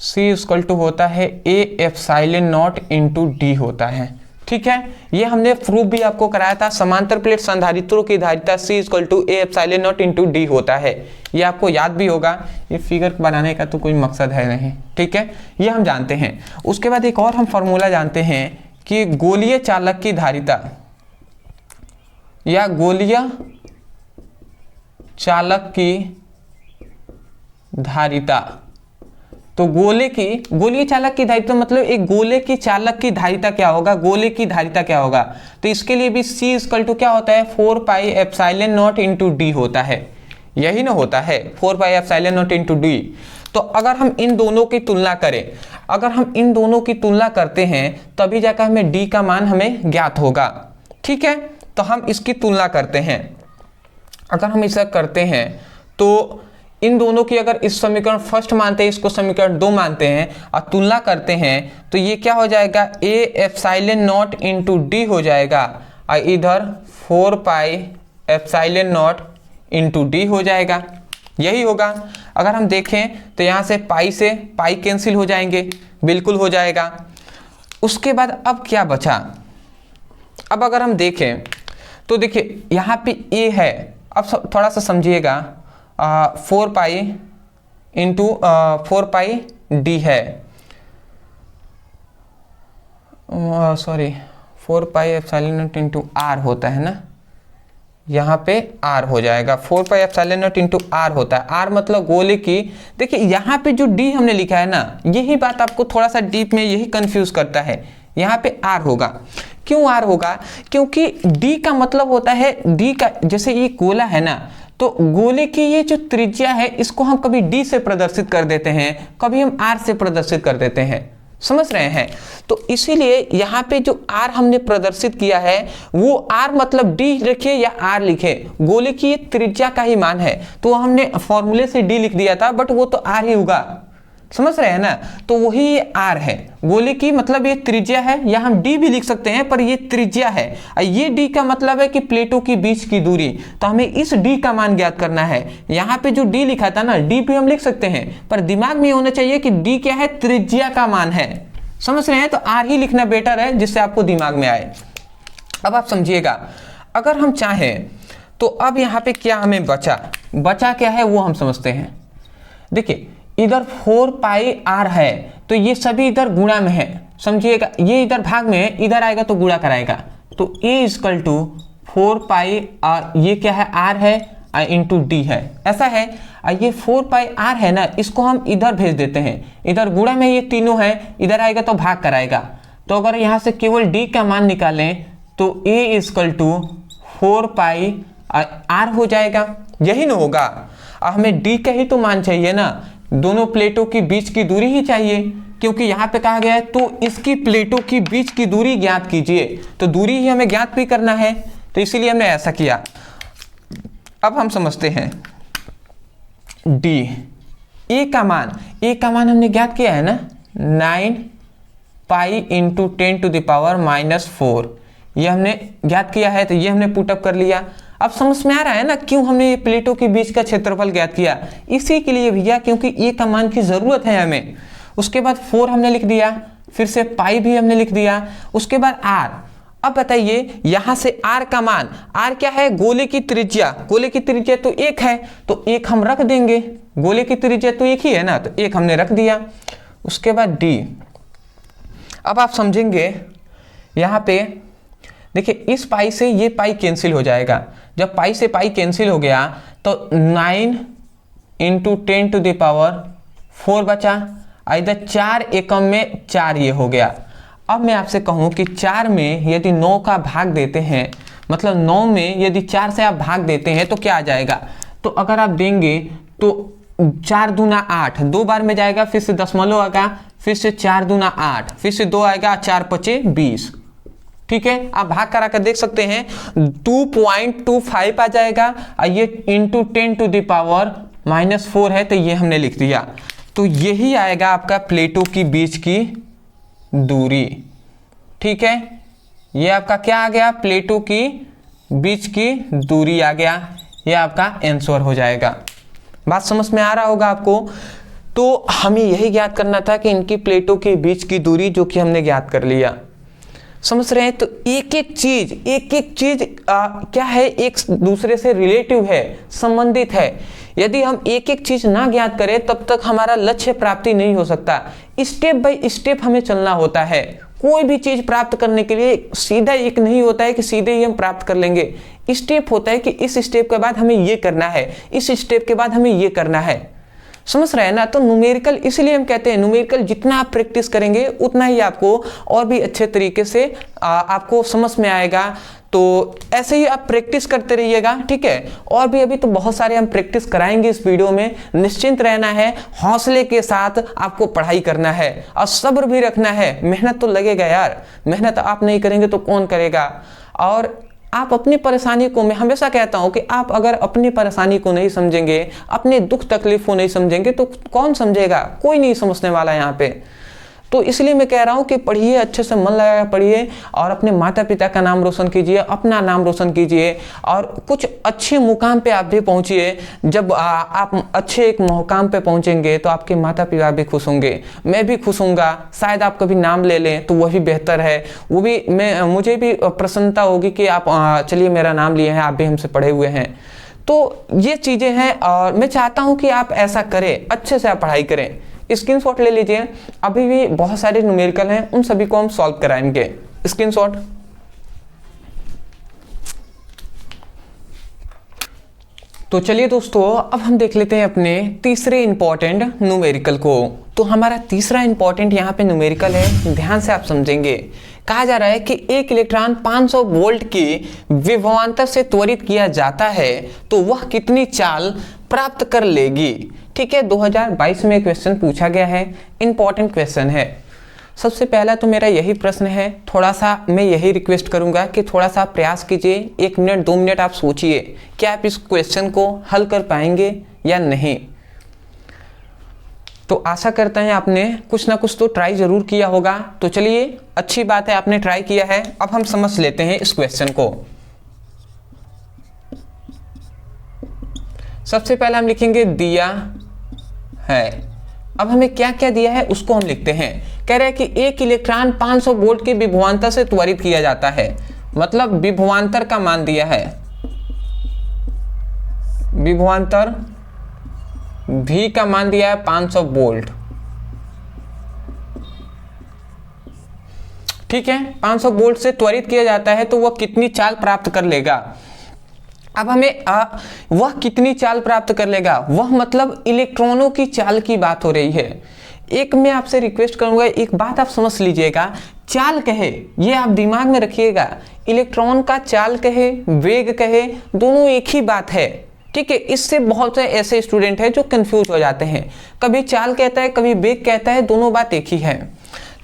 C इक्वल टू होता है A एप्सिलॉन नॉट × D होता है, ठीक है। ये हमने प्रूफ भी आपको कराया था, समांतर प्लेट संधारित्रों की धारिता C equal to A epsilon naught × D होता है। ये आपको याद भी होगा, ये फिगर बनाने का तो कोई मकसद है नहीं, ठीक है, ये हम जानते हैं। उसके बाद एक और हम फॉर्मूला जानते हैं कि गोलीय चालक की धारिता या गोलीय चालक की धारिता, तो गोलीय चालक की धारिता मतलब एक गोले की चालक की धारिता क्या होगा, गोले की धारिता क्या होगा। तो इसके लिए भी C इक्वल टू क्या होता है, 4 पाई एप्सिलॉन नॉट × D होता है, यही ना होता है, 4 पाई एप्सिलॉन नॉट × D। तो अगर हम इन दोनों की तुलना करें, अगर हम इन दोनों की तुलना करते हैं तभी जाकर हमें D का मान हमें ज्ञात होगा, ठीक है। तो हम इसकी तुलना करते हैं। अगर हम ऐसा करते हैं तो इन दोनों की अगर इस समीकरण फर्स्ट मानते हैं, इसको समीकरण 2 मानते हैं और तुलना करते हैं तो ये क्या हो जाएगा, A एप्सिलॉन नॉट × D हो जाएगा, और इधर 4 पाई एप्सिलॉन नॉट × D हो जाएगा, यही होगा। अगर हम देखें तो यहाँ से पाई कैंसिल हो जाएंगे, बिल्कुल हो जाएगा। उसके बाद अब क्या बचा, अब अगर हम देखें तो देखिए यहाँ पे A है, अब थोड़ा सा समझिएगा, 4 पाई D है, 4 पाई एप्सिलॉन नॉट × R होता है ना, यहाँ पे R हो जाएगा, 4 पाई एप्सिलॉन नॉट × R होता है। R मतलब गोले की, देखिए यहाँ पे जो D हमने लिखा है ना, यही बात आपको थोड़ा सा डीप में यही कंफ्यूज करता है। यहाँ पे R होगा, क्यों R होगा, क्योंकि D का मतलब होता है, D का जैसे ये गोला है ना, तो गोले की ये जो त्रिज्या है इसको हम कभी D से प्रदर्शित कर देते हैं, कभी हम R से प्रदर्शित कर देते हैं, समझ रहे हैं। तो इसीलिए यहाँ पे जो R हमने प्रदर्शित किया है वो R मतलब D लिखे या R लिखे, गोले की ये त्रिज्या का ही मान है। तो हमने फॉर्मूले से D लिख दिया था, बट वो तो R ही होगा, समझ रहे हैं ना। तो वही ये R है, गोले की मतलब ये त्रिज्या है, या हम D भी लिख सकते हैं पर ये त्रिज्या है। ये D का मतलब है कि प्लेटों के बीच की दूरी, तो हमें इस D का मान ज्ञात करना है। यहाँ पे जो D लिखा था ना, D भी हम लिख सकते हैं, पर दिमाग में होना चाहिए कि D क्या है, त्रिज्या का मान है, समझ रहे हैं। तो R ही लिखना बेटर है, जिससे आपको दिमाग में आए, अब आप समझिएगा, अगर हम चाहें तो अब यहाँ पे क्या हमें बचा क्या है वो हम समझते हैं। देखिए इधर 4 पाई r है तो ये सभी इधर गुणा में है, समझिएगा, ये इधर भाग में है, इधर आएगा तो गुणा कराएगा, तो a equal to 4 pi r, ये क्या है r है इंटू d है, ऐसा है। ये 4 पाई r है ना, इसको हम इधर भेज देते हैं, इधर गुणा में ये तीनों है, इधर आएगा तो भाग कराएगा, तो अगर यहाँ से केवल d का मान निकालें तो a equal to 4 pi r हो जाएगा, यही ना होगा। हमें d का ही तो मान चाहिए ना, दोनों प्लेटों के बीच की दूरी ही चाहिए, क्योंकि यहाँ पे कहा गया है तो इसकी प्लेटों की बीच की दूरी ज्ञात कीजिए, तो दूरी ही हमें ज्ञात भी करना है, तो इसीलिए हमने ऐसा किया। अब हम समझते हैं d, a का मान हमने ज्ञात किया है ना, 9 pi into 10 to the power -4, ये हमने ज्ञात किया है, तो ये हमने पुटअप कर लिया। अब समझ में आ रहा है ना क्यों हमने ये प्लेटों के बीच का क्षेत्रफल ज्ञात किया, इसी के लिए भैया, क्योंकि ए का मान की जरूरत है हमें। उसके बाद 4 हमने लिख दिया, फिर से पाई भी हमने लिख दिया, उसके बाद r। अब बताइए यहाँ से r का मान, r क्या है, गोले की त्रिज्या तो 1 है, तो 1 हम रख देंगे, गोले की त्रिज्या तो 1 ही है ना, तो 1 हमने रख दिया। उसके बाद d, अब आप समझेंगे यहाँ पे देखिए, इस पाई से ये पाई कैंसिल हो जाएगा, जब पाई से पाई कैंसिल हो गया तो 9 इंटू 10 टू द पावर 4 बचा, इधर 4 एकम में 4 ये हो गया। अब मैं आपसे कहूँ कि 4 में यदि 9 का भाग देते हैं, मतलब 9 में यदि 4 से आप भाग देते हैं तो क्या आ जाएगा, तो अगर आप देंगे तो 4 दूना 8, 2 बार में जाएगा, फिर से दशमलव आएगा, फिर से 4 दूना 8, फिर से 2 आएगा, 4 पचे 20, ठीक है। आप भाग करा कर देख सकते हैं, 2.25 आ जाएगा, और ये इंटू 10 टू द पावर -4 है, तो ये हमने लिख दिया। तो यही आएगा आपका प्लेटों की बीच की दूरी, ठीक है। ये आपका क्या आ गया, प्लेटों की बीच की दूरी आ गया, ये आपका आंसर हो जाएगा। बात समझ में आ रहा होगा आपको। तो हमें यही ज्ञात करना था कि इनकी प्लेटों के बीच की दूरी, जो कि हमने ज्ञात कर लिया, समझ रहे हैं। तो एक एक चीज क्या है, एक दूसरे से रिलेटिव है, संबंधित है। यदि हम एक एक चीज ना ज्ञात करें तब तक हमारा लक्ष्य प्राप्ति नहीं हो सकता। स्टेप बाय स्टेप हमें चलना होता है। कोई भी चीज प्राप्त करने के लिए सीधा एक नहीं होता है कि सीधे ही हम प्राप्त कर लेंगे। स्टेप होता है कि इस स्टेप के बाद हमें ये करना है, इस स्टेप के बाद हमें ये करना है, समझ रहे हैं ना। तो न्यूमेरिकल, इसलिए हम कहते हैं न्यूमेरिकल जितना आप प्रैक्टिस करेंगे उतना ही आपको और भी अच्छे तरीके से आपको समझ में आएगा। तो ऐसे ही आप प्रैक्टिस करते रहिएगा, ठीक है। और भी अभी तो बहुत सारे हम प्रैक्टिस कराएंगे इस वीडियो में। निश्चिंत रहना है, हौसले के साथ आपको पढ़ाई करना है और सब्र भी रखना है। मेहनत तो लगेगा यार, मेहनत आप नहीं करेंगे तो कौन करेगा। और आप अपनी परेशानी को, मैं हमेशा कहता हूं कि आप अगर अपनी परेशानी को नहीं समझेंगे, अपने दुख तकलीफ को नहीं समझेंगे तो कौन समझेगा, कोई नहीं समझने वाला यहाँ पे। तो इसलिए मैं कह रहा हूँ कि पढ़िए, अच्छे से मन लगा पढ़िए और अपने माता पिता का नाम रोशन कीजिए, अपना नाम रोशन कीजिए और कुछ अच्छे मुकाम पे आप भी पहुँचिए। जब आप अच्छे एक मुकाम पे पहुँचेंगे तो आपके माता पिता भी खुश होंगे, मैं भी खुश होऊंगा। शायद आप कभी नाम ले लें तो वही बेहतर है, वो भी मुझे भी प्रसन्नता होगी कि आप चलिए मेरा नाम लिए हैं, आप भी हमसे पढ़े हुए हैं। तो ये चीज़ें हैं और मैं चाहता हूँ कि आप ऐसा करें, अच्छे से आप पढ़ाई करें। स्क्रीनशॉट ले लीजिए, अभी भी बहुत सारे न्यूमेरिकल हैं, उन सभी को हम सॉल्व कराएंगे। स्क्रीनशॉट। तो चलिए दोस्तों, अब हम देख लेते हैं अपने तीसरे इंपॉर्टेंट न्यूमेरिकल को। तो हमारा तीसरा इंपॉर्टेंट यहाँ पे न्यूमेरिकल है, ध्यान से आप समझेंगे। कहा जा रहा है कि एक इलेक्ट्रॉन 500 वोल्ट की विभवांतर से त्वरित किया जाता है तो वह कितनी चाल प्राप्त कर लेगी। ठीक है, 2022 में क्वेश्चन पूछा गया है, इंपॉर्टेंट क्वेश्चन है। सबसे पहला तो मेरा यही प्रश्न है, थोड़ा सा मैं यही रिक्वेस्ट करूंगा कि थोड़ा सा प्रयास कीजिए, 1 मिनट 2 मिनट आप सोचिए क्या आप इस क्वेश्चन को हल कर पाएंगे या नहीं। तो आशा करते हैं आपने कुछ ना कुछ तो ट्राई जरूर किया होगा। तो चलिए, अच्छी बात है आपने ट्राई किया है। अब हम समझ लेते हैं इस क्वेश्चन को। सबसे पहले हम लिखेंगे दिया है। अब हमें क्या क्या दिया है उसको हम लिखते हैं। कह रहे हैं कि एक इलेक्ट्रॉन 500 वोल्ट के विभवांतर से त्वरित किया जाता है। मतलब विभवांतर का मान दिया है, विभवांतर V का मान दिया है 500 वोल्ट। ठीक है, 500 वोल्ट से त्वरित किया जाता है तो वह कितनी चाल प्राप्त कर लेगा। अब हमें वह कितनी चाल प्राप्त कर लेगा, वह मतलब इलेक्ट्रॉनों की चाल की बात हो रही है। एक मैं आपसे रिक्वेस्ट करूंगा, एक बात आप समझ लीजिएगा, चाल कहे ये आप दिमाग में रखिएगा, इलेक्ट्रॉन का चाल कहे वेग कहे दोनों एक ही बात है। ठीक है, इससे बहुत से ऐसे स्टूडेंट हैं जो कंफ्यूज हो जाते हैं, कभी चाल कहता है कभी वेग कहता है, दोनों बात एक ही है।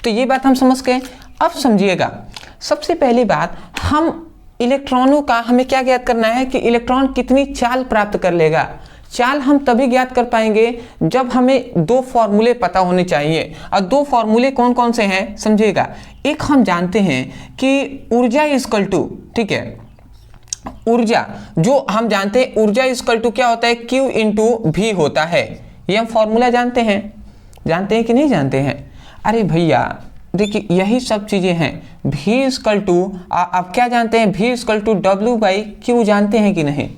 तो ये बात हम समझ गए। अब समझिएगा, सबसे पहली बात, हम इलेक्ट्रॉनों का हमें क्या ज्ञात करना है कि इलेक्ट्रॉन कितनी चाल प्राप्त कर लेगा। चाल हम तभी ज्ञात कर पाएंगे जब हमें दो फॉर्मूले पता होने चाहिए। और दो फॉर्मूले कौन कौन से हैं समझिएगा। एक हम जानते हैं कि ऊर्जा इक्वल टू, ठीक है, ऊर्जा जो हम जानते हैं ऊर्जा इक्वल टू क्या होता है, Q इंटू भी होता है। ये हम फॉर्मूला जानते हैं कि नहीं जानते हैं। अरे भैया देखिए यही सब चीजें हैं। V इक्वल टू आप क्या जानते हैं, V इक्वल टू W/Q जानते हैं कि नहीं।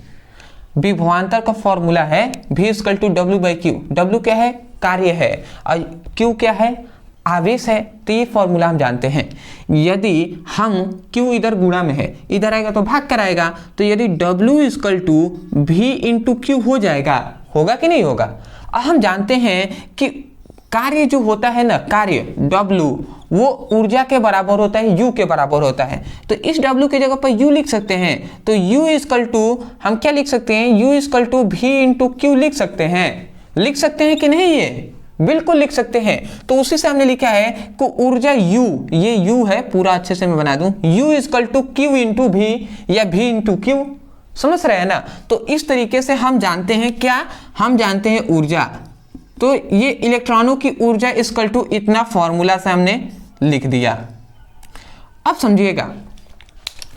विभवांतर का फॉर्मूला है V equal to W/Q। W क्या है, कार्य है, और Q क्या है, आवेश है। तो ये फॉर्मूला हम जानते हैं। यदि हम Q इधर गुणा में है, इधर आएगा तो भाग कर आएगा, तो यदि W equal to V into Q हो जाएगा, होगा कि नहीं होगा। अब हम जानते हैं कि कार्य जो होता है ना, कार्य W वो ऊर्जा के बराबर होता है, U के बराबर होता है। तो इस W की जगह पर U लिख सकते हैं। तो U इक्वल टू हम क्या लिख सकते हैं, U equal to V into Q लिख सकते हैं कि नहीं, ये बिल्कुल लिख सकते हैं। तो उसी से हमने लिखा है कि ऊर्जा U, ये U है, पूरा अच्छे से मैं बना दूं, U equal to Q into V या V इंटू Q, समझ रहे हैं ना। तो इस तरीके से हम जानते हैं क्या, हम जानते हैं ऊर्जा। तो ये इलेक्ट्रॉनों की ऊर्जा इक्वल टू इतना फॉर्मूला से हमने लिख दिया। अब समझिएगा,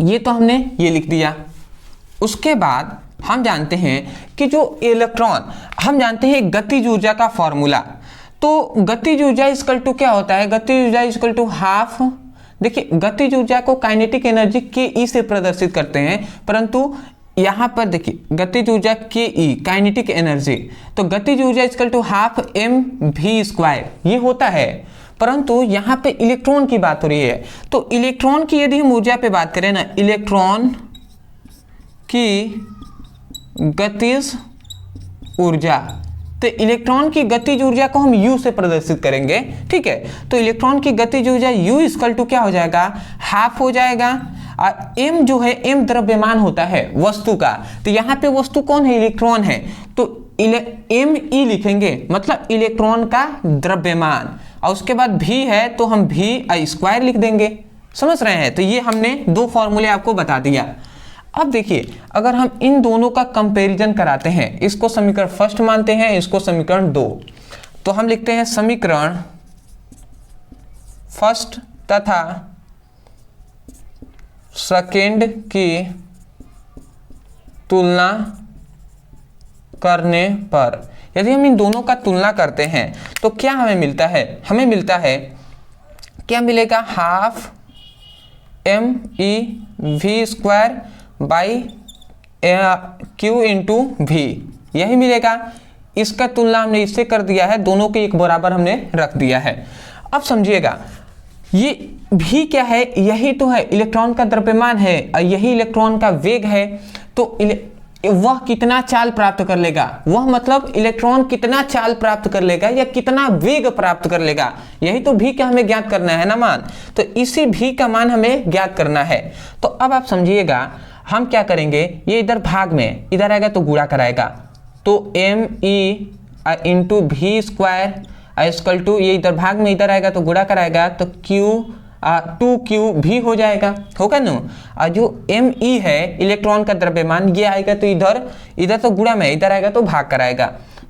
ये तो हमने ये लिख दिया। उसके बाद हम जानते हैं कि जो इलेक्ट्रॉन, हम जानते हैं गतिज ऊर्जा का फॉर्मूला। तो गतिज ऊर्जा इक्वल टू क्या होता है, गतिज ऊर्जा इक्वल टू हाफ। देखिए गतिज ऊर्जा को काइनेटिक एनर्जी के से प्रदर्शित करते हैं, परंतु यहाँ पर देखिए गतिज ऊर्जा के काइनेटिक एनर्जी, तो गतिज ऊर्जा इक्वल टू हाफ mv², ये होता है। परंतु यहाँ पे इलेक्ट्रॉन की बात हो रही है। तो इलेक्ट्रॉन की यदि हम ऊर्जा पे बात करें ना, इलेक्ट्रॉन की गतिज ऊर्जा, तो इलेक्ट्रॉन की गतिज ऊर्जा को हम U से प्रदर्शित करेंगे। ठीक है, तो इलेक्ट्रॉन की गतिज ऊर्जा U इक्वल टू क्या हो जाएगा, हाफ हो जाएगा। और m जो है, m द्रव्यमान होता है वस्तु का, तो यहाँ पे वस्तु कौन है, इलेक्ट्रॉन है, तो me लिखेंगे, मतलब इलेक्ट्रॉन का द्रव्यमान। और उसके बाद v है तो हम v² लिख देंगे, समझ रहे हैं। तो ये हमने दो फॉर्मूले आपको बता दिया। अब देखिए, अगर हम इन दोनों का कंपैरिजन कराते हैं, इसको समीकरण फर्स्ट मानते हैं, इसको समीकरण 2, तो हम लिखते हैं समीकरण फर्स्ट तथा सेकेंड की तुलना करने पर, यदि हम इन दोनों का तुलना करते हैं तो क्या हमें मिलता है, हमें मिलता है, क्या मिलेगा, half mE_v² by Q into V, यही मिलेगा। इसका तुलना हमने इससे कर दिया है, दोनों के एक बराबर हमने रख दिया है। अब समझिएगा, ये भी क्या है, यही तो है इलेक्ट्रॉन का द्रव्यमान है, और यही इलेक्ट्रॉन का वेग है। तो वह कितना चाल प्राप्त कर लेगा, वह मतलब इलेक्ट्रॉन कितना चाल प्राप्त कर लेगा या कितना वेग प्राप्त कर लेगा, यही तो भी का हमें ज्ञात करना है ना मान। तो इसी भी का मान हमें ज्ञात करना है। तो अब आप समझिएगा, हम क्या करेंगे, ये इधर भाग में, इधर आएगा तो गुणा कराएगा, तो me into v² equal to, ये इधर भाग में इधर आएगा तो गुणा कराएगा, तो Q 2Q भी हो जाएगा, होगा ना। और जो me है इलेक्ट्रॉन का द्रव्यमान, ये आएगा तो इधर तो गुणा में, इधर आएगा तो भाग कराएगा।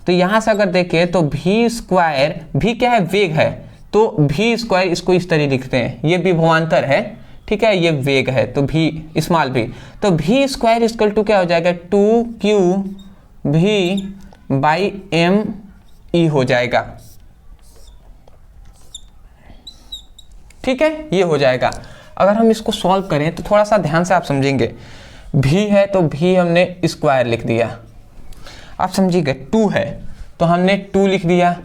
तो यहाँ से अगर देखें तो v², भी क्या है, वेग है, तो v² इसको इस तरह लिखते हैं, ये विभवांतर है, ठीक है, ये वेग है, तो v स्मॉल v, तो v² इक्वल टू क्या हो जाएगा, 2Q_v/me हो जाएगा। ठीक है, ये हो जाएगा। अगर हम इसको सॉल्व करें तो थोड़ा सा ध्यान से आप समझेंगे, भी है तो भी हमने स्क्वायर लिख दिया, आप समझिएगा। 2 है तो हमने 2 लिख दिया।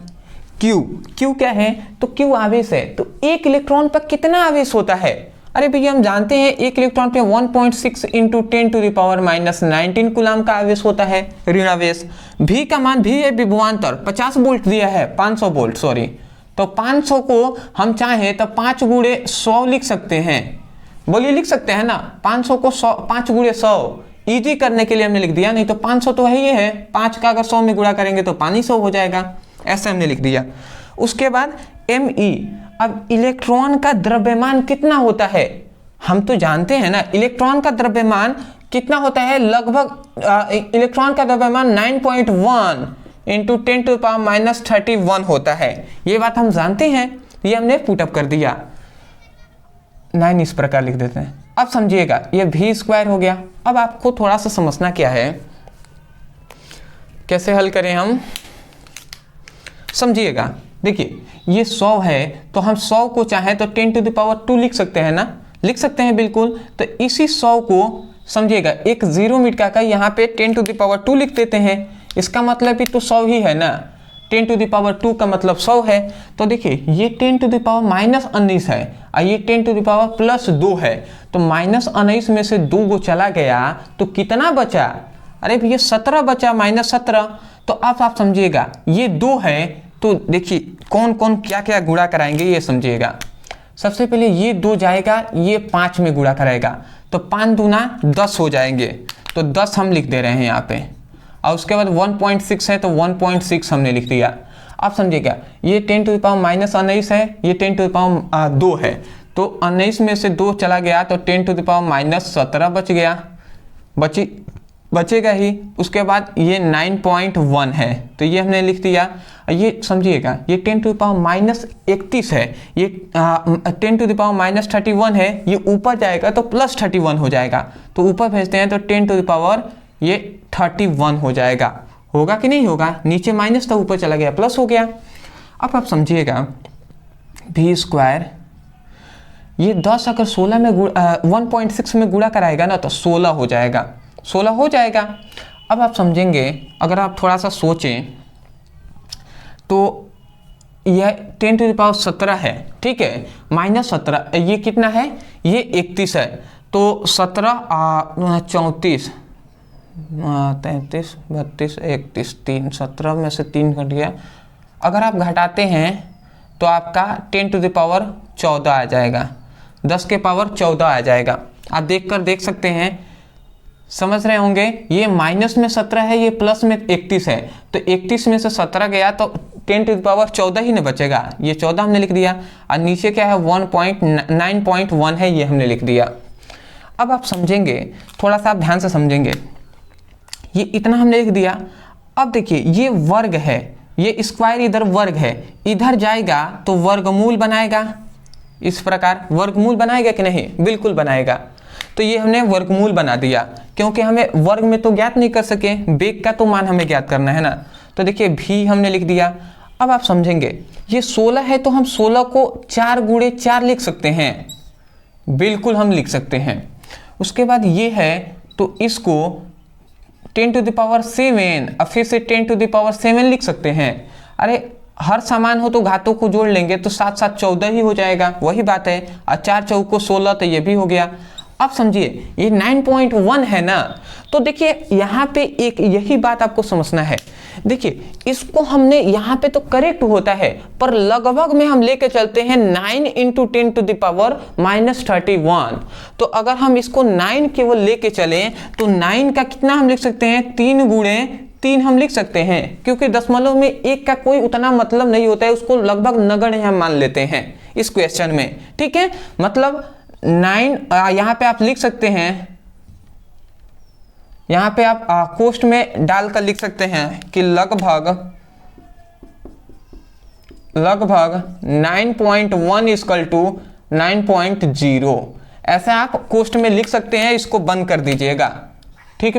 क्यू क्या है, तो क्यू आवेश है, तो एक इलेक्ट्रॉन पर कितना आवेश होता है? अरे भैया हम जानते हैं एक इलेक्ट्रॉन पे 1.6 इंटू 10⁻⁻19 कूलम का आवेश होता है, ऋण आवेश। भी का मान, भी है विभवांतर, 50 वोल्ट दिया है, 500 वोल्ट सॉरी, तो 500 को हम चाहें तो 5 गुणे 100 लिख सकते हैं। बोलिए लिख सकते हैं ना, 500 को 5 गुणे 100 ईजी करने के लिए हमने लिख दिया, नहीं तो 500 तो है ही है, 5 का अगर 100 में गुणा करेंगे तो 500 हो जाएगा, ऐसे हमने लिख दिया। उसके बाद Me, अब इलेक्ट्रॉन का द्रव्यमान कितना होता है? हम तो जानते हैं ना इलेक्ट्रॉन का द्रव्यमान कितना होता है, लगभग इलेक्ट्रॉन का द्रव्यमान 9.1 इंटू 10⁻31 होता है, ये बात हम जानते हैं, ये हमने पुटअप कर दिया। 9 इस प्रकार लिख देते हैं। अब समझिएगा ये भी स्क्वायर हो गया। अब आपको थोड़ा सा समझना क्या है, कैसे हल करें हम, समझिएगा। देखिए ये 100 है तो हम 100 को चाहे तो 10⁻² लिख सकते हैं ना, लिख सकते हैं बिल्कुल। तो इसी 100 को समझिएगा एक 0 मिटा कर यहाँ पे 10⁻² लिख देते हैं, इसका मतलब भी तो 100 ही है ना, 10⁻² का मतलब 100 है। तो देखिए ये 10⁻⁻19 है और ये 10⁻+2 है, तो -19 में से 2 को चला गया तो कितना बचा? अरे भैया 17 बचा, -17। तो अब आप समझिएगा ये 2 है, तो देखिए कौन कौन क्या क्या गुणा कराएंगे ये समझिएगा। सबसे पहले ये 2 जाएगा, ये 5 में गुणा कराएगा, तो 5 दूना 10 हो जाएंगे, तो 10 हम लिख दे रहे हैं यहाँ पे। और उसके बाद 1.6 है तो 1.6 हमने लिख दिया। अब समझिएगा ये 10⁻⁻19 है, ये 10⁻2 है, तो 19 में से 2 चला गया तो 10⁻17 बच गया, बचेगा ही। उसके बाद ये 9.1 है तो ये हमने लिख दिया। ये समझिएगा ये 10⁻31 है, ये 10⁻31 है, ये ऊपर जाएगा तो +31 हो जाएगा, तो ऊपर भेजते हैं तो 10⁻31 हो जाएगा। होगा कि नहीं होगा? नीचे माइनस था, ऊपर चला गया प्लस हो गया। अब आप समझिएगा भी स्क्वायर, ये 10 अगर 16 में 1.6 में गुणा कराएगा ना तो 16 हो जाएगा, 16 हो जाएगा। अब आप समझेंगे, अगर आप थोड़ा सा सोचें तो यह 10⁻17 है, ठीक है, -17, ये कितना है, ये 31 है, तो 17 34 33 32 31 3 17 में से 3 घट गया। अगर आप घटाते हैं तो आपका 10⁻14 आ जाएगा, 10 के पावर 14 आ जाएगा। आप देख सकते हैं, समझ रहे होंगे। ये माइनस में 17 है, ये प्लस में 31 है, तो 31 में से 17 गया तो 10⁻14 ही न बचेगा, ये 14 हमने लिख दिया। और नीचे क्या है 9.1 है, ये हमने लिख दिया। अब आप समझेंगे, थोड़ा सा आप ध्यान से समझेंगे, ये इतना हमने लिख दिया। अब देखिए ये वर्ग है, ये स्क्वायर इधर वर्ग है, इधर जाएगा तो वर्गमूल बनाएगा, इस प्रकार वर्गमूल बनाएगा कि नहीं? बिल्कुल बनाएगा। तो ये हमने वर्गमूल बना दिया, क्योंकि हमें वर्ग में तो ज्ञात नहीं कर सके, बेग का तो मान हमें ज्ञात करना है ना। तो देखिए भी हमने लिख दिया। अब आप समझेंगे ये 16 है तो हम 16 को 4 गुणे 4 लिख सकते हैं, बिल्कुल हम लिख सकते हैं। उसके बाद ये है तो इसको 10⁻7 अब फिर से 10⁻7 लिख सकते हैं। अरे हर समान हो तो घातों को जोड़ लेंगे तो 7 7 14 ही हो जाएगा, वही बात है। और 4 चौको 16 तो ये भी हो गया। अब समझिए ये 9.1 है ना, तो देखिए यहाँ पे एक यही बात आपको समझना है। देखिए इसको हमने यहाँ पे तो करेक्ट होता है, पर लगभग में हम लेके चलते हैं 9 × 10⁻31। तो अगर हम इसको 9 केवल लेके चलें तो 9 का कितना हम लिख सकते हैं, 3 गुणे 3 हम लिख सकते हैं, क्योंकि दशमलव में 1 का कोई उतना मतलब नहीं होता है, उसको लगभग नगण्य हम मान लेते हैं इस क्वेश्चन में, ठीक है। मतलब 9 यहाँ पे आप लिख सकते हैं, यहाँ पे आप कोष्ठ में डालकर लिख सकते हैं कि लगभग 9.1 = 9.0, ऐसा आप कोष्ठ में लिख सकते हैं। इसको बंद कर दीजिएगा, ठीक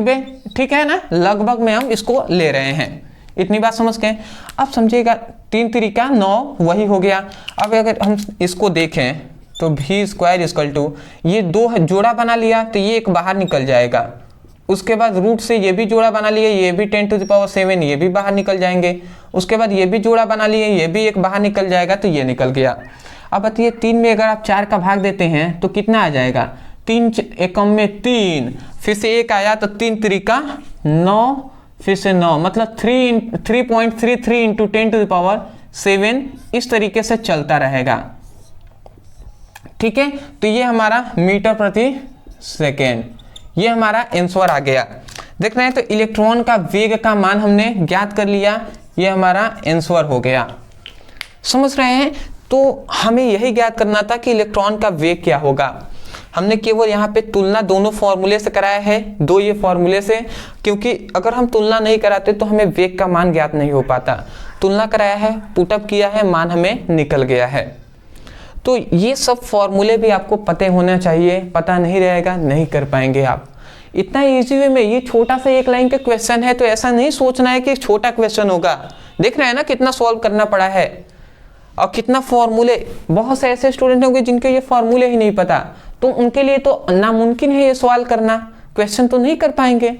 है ना। लगभग में हम इसको ले रहे हैं, इतनी बात समझ गए। अब समझिएगा 3 × 9 वही हो गया। अब अगर हम इसको देखें तो v स्क्वायर इक्वल टू, ये दो जोड़ा बना लिया तो ये एक बाहर निकल जाएगा, उसके बाद रूट से ये भी जोड़ा बना लिया, ये भी 10⁻7 ये भी बाहर निकल जाएंगे, उसके बाद ये भी जोड़ा बना लिए, ये भी एक बाहर निकल जाएगा, तो ये निकल गया। अब बताइए 3 में अगर आप 4 का भाग देते हैं तो कितना आ जाएगा, 3 एकम में 3, फिर से 1 आया तो 3 त्रिका 9, फिर से 9, मतलब 3.33 इंटू 10⁻7 इस तरीके से चलता रहेगा। ठीक है, तो ये हमारा मीटर प्रति सेकेंड, ये हमारा आंसर आ गया। देख रहे हैं, तो इलेक्ट्रॉन का वेग का मान हमने ज्ञात कर लिया, ये हमारा आंसर हो गया। समझ रहे हैं, तो हमें यही ज्ञात करना था कि इलेक्ट्रॉन का वेग क्या होगा। हमने केवल यहाँ पे तुलना दोनों फॉर्मूले से कराया है, दो ये फॉर्मूले से, क्योंकि अगर हम तुलना नहीं कराते तो हमें वेग का मान ज्ञात नहीं हो पाता। तुलना कराया है, पुटअप किया है, मान हमें निकल गया है। तो ये सब फॉर्मूले भी आपको पते होना चाहिए, पता नहीं रहेगा नहीं कर पाएंगे आप। इतना इजी वे में, ये छोटा सा एक लाइन का क्वेश्चन है, तो ऐसा नहीं सोचना है कि छोटा क्वेश्चन होगा। देख रहे हैं ना कितना सॉल्व करना पड़ा है और कितना फॉर्मूले। बहुत से ऐसे स्टूडेंट होंगे जिनके ये फॉर्मूले ही नहीं पता, तो उनके लिए तो नामुमकिन है ये सवाल करना, क्वेश्चन तो नहीं कर पाएंगे।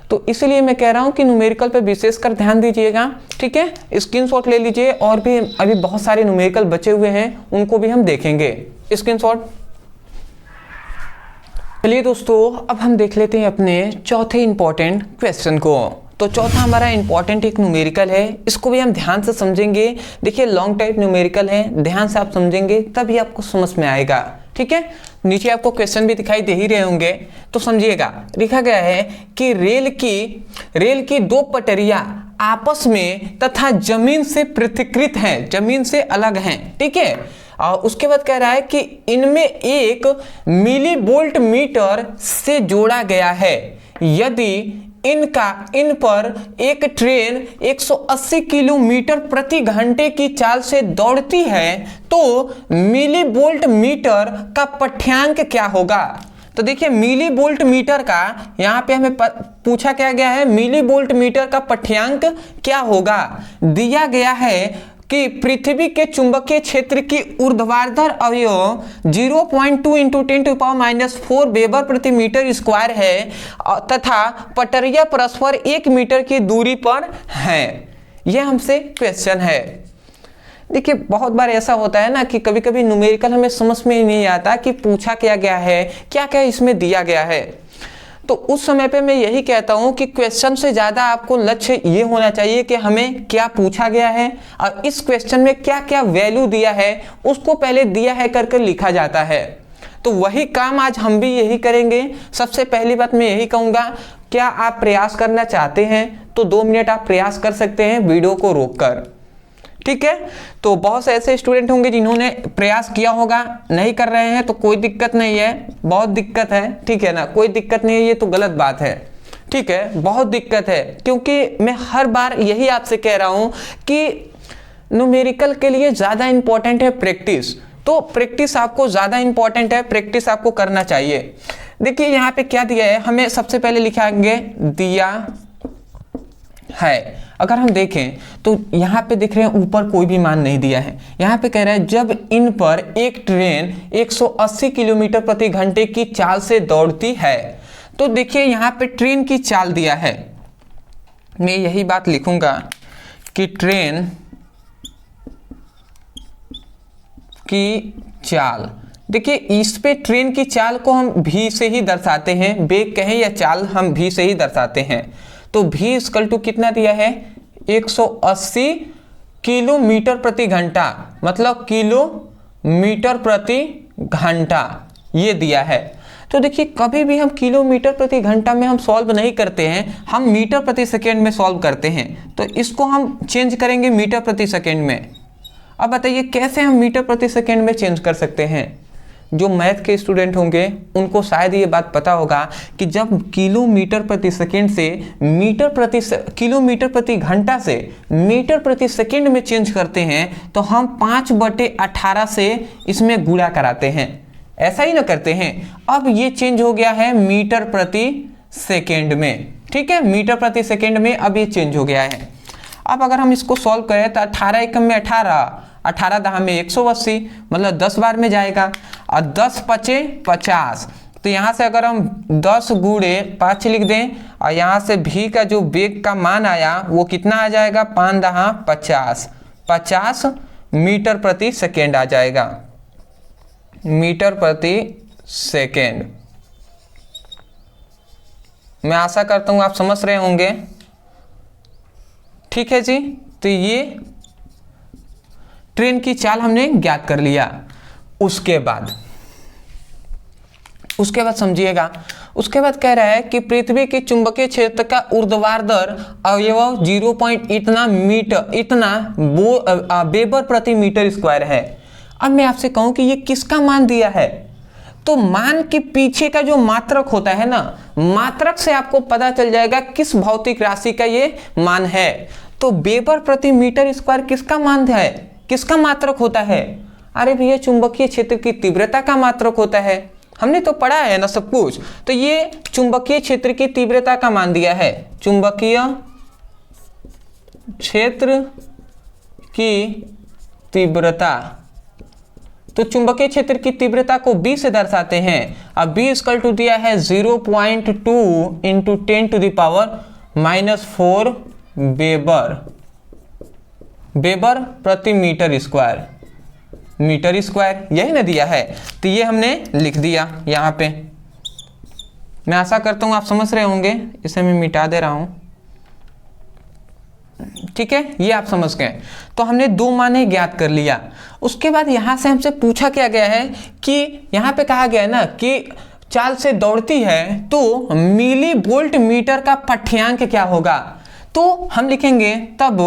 तो इसीलिए मैं कह रहा हूँ कि न्यूमेरिकल पे विशेषकर ध्यान दीजिएगा। ठीक है, स्क्रीनशॉट ले लीजिए, और भी अभी बहुत सारे न्यूमेरिकल बचे हुए हैं, उनको भी हम देखेंगे। स्क्रीनशॉट। चलिए दोस्तों, अब हम देख लेते हैं अपने चौथे इंपॉर्टेंट क्वेश्चन को। तो चौथा हमारा इंपॉर्टेंट एक न्यूमेरिकल है, इसको भी हम ध्यान से समझेंगे। देखिए लॉन्ग टाइप न्यूमेरिकल है, ध्यान से आप समझेंगे तभी आपको समझ में आएगा। ठीक है, नीचे आपको क्वेश्चन भी दिखाई दे ही रहे होंगे, तो समझिएगा। लिखा गया है कि रेल की दो पटरियां आपस में तथा जमीन से पृथक्कृत हैं, जमीन से अलग हैं। ठीक है, और उसके बाद कह रहा है कि इनमें एक मिली वोल्ट मीटर से जोड़ा गया है। यदि इन पर एक ट्रेन 180 किलोमीटर प्रति घंटे की चाल से दौड़ती है तो मिली वोल्ट मीटर का पाठ्यांक क्या होगा। तो देखिए मिली वोल्ट मीटर का यहाँ पे हमें पूछा क्या गया है, मिली वोल्ट मीटर का पाठ्यांक क्या होगा। दिया गया है कि पृथ्वी के चुंबकीय क्षेत्र की ऊर्ध्वाधर अवयव 0.2 इंटू 10⁻⁴ वेबर प्रति मीटर स्क्वायर है तथा पटरियां परस्पर 1 मीटर की दूरी पर हैं। यह हमसे क्वेश्चन है। देखिए बहुत बार ऐसा होता है ना कि कभी कभी न्यूमेरिकल हमें समझ में ही नहीं आता कि पूछा क्या गया है, क्या क्या इसमें दिया गया है। तो उस समय पे मैं यही कहता हूं कि क्वेश्चन से ज़्यादा आपको लक्ष्य ये होना चाहिए कि हमें क्या पूछा गया है और इस क्वेश्चन में क्या क्या वैल्यू दिया है, उसको पहले दिया है करके लिखा जाता है। तो वही काम आज हम भी यही करेंगे। सबसे पहली बात मैं यही कहूँगा, क्या आप प्रयास करना चाहते हैं तो 2 मिनट आप प्रयास कर सकते हैं वीडियो को रोककर। ठीक है, तो बहुत से ऐसे स्टूडेंट होंगे जिन्होंने प्रयास किया होगा, नहीं कर रहे हैं तो कोई दिक्कत नहीं है, बहुत दिक्कत है। ठीक है ना, कोई दिक्कत नहीं है, ये तो गलत बात है। ठीक है, बहुत दिक्कत है, क्योंकि मैं हर बार यही आपसे कह रहा हूं कि न्यूमेरिकल के लिए ज़्यादा इंपॉर्टेंट है प्रैक्टिस। तो प्रैक्टिस आपको ज़्यादा इंपॉर्टेंट है, प्रैक्टिस आपको करना चाहिए। देखिए यहाँ पे क्या दिया है, हमें सबसे पहले लिखाएंगे दिया है। अगर हम देखें तो यहाँ पे देख रहे हैं ऊपर कोई भी मान नहीं दिया है। यहाँ पे कह रहा है जब इन पर एक ट्रेन 180 किलोमीटर प्रति घंटे की चाल से दौड़ती है। तो देखिए यहाँ पे ट्रेन की चाल दिया है, मैं यही बात लिखूंगा कि ट्रेन की चाल। देखिए इस पे ट्रेन की चाल को हम v से ही दर्शाते हैं, वेग कहें या चाल हम v से ही दर्शाते हैं। तो v इक्वल टू कितना दिया है, 180 किलोमीटर प्रति घंटा, मतलब किलोमीटर प्रति घंटा ये दिया है। तो देखिए कभी भी हम किलोमीटर प्रति घंटा में हम सॉल्व नहीं करते हैं, हम मीटर प्रति सेकेंड में सॉल्व करते हैं। तो इसको हम चेंज करेंगे मीटर प्रति सेकेंड में। अब बताइए कैसे हम मीटर प्रति सेकेंड में चेंज कर सकते हैं। जो मैथ के स्टूडेंट होंगे उनको शायद ये बात पता होगा कि जब किलोमीटर प्रति सेकेंड से किलोमीटर प्रति घंटा से मीटर प्रति सेकेंड में चेंज करते हैं तो हम 5/18 से इसमें गुणा कराते हैं, ऐसा ही ना करते हैं। अब ये चेंज हो गया है मीटर प्रति सेकेंड में। ठीक है, मीटर प्रति सेकेंड में अब ये चेंज हो गया है। अब अगर हम इसको सॉल्व करें तो 18 एकम में 18, 18 दहा में 180, मतलब 10 बार में जाएगा। और 10 पचे 50, तो यहाँ से अगर हम 10 गुणे 5 लिख दें और यहाँ से v का जो वेग का मान आया वो कितना आ जाएगा, 5 दहा 50, 50 मीटर प्रति सेकेंड आ जाएगा, मीटर प्रति सेकेंड। मैं आशा करता हूँ आप समझ रहे होंगे। ठीक है जी, तो ये ट्रेन की चाल हमने ज्ञात कर लिया। उसके बाद समझिएगा, उसके बाद कह रहा है कि पृथ्वी के चुंबकीय क्षेत्र का ऊर्ध्वाधर अवयव 0.इतना वेबर प्रति मीटर स्क्वायर है। अब मैं आपसे कहूं कि ये किसका मान दिया है, तो मान के पीछे का जो मात्रक होता है ना, मात्रक से आपको पता चल जाएगा किस भौतिक राशि का ये मान है। तो वेबर प्रति मीटर स्क्वायर किसका मान है, किसका मात्रक होता है? अरे भैया चुंबकीय क्षेत्र की तीव्रता का मात्रक होता है, हमने तो पढ़ा है ना सब कुछ। तो ये चुंबकीय क्षेत्र की तीव्रता का मान दिया है, चुंबकीय क्षेत्र की तीव्रता। तो चुंबकीय क्षेत्र की तीव्रता को B से दर्शाते हैं। अब B इक्वल टू दिया है 0.2 इंटू 10⁻⁻⁴ वेबर प्रति मीटर स्क्वायर, मीटर स्क्वायर यही ना दिया है। तो ये हमने लिख दिया यहाँ पे। मैं आशा करता हूँ आप समझ रहे होंगे, इसे मैं मिटा दे रहा हूँ। ठीक है, ये आप समझ गए। तो हमने दो माने ज्ञात कर लिया। उसके बाद यहाँ से हमसे पूछा क्या गया है कि यहाँ पे कहा गया है ना कि चाल से दौड़ती है तो मिली वोल्ट मीटर का पाठ्यांक क्या होगा। तो हम लिखेंगे तब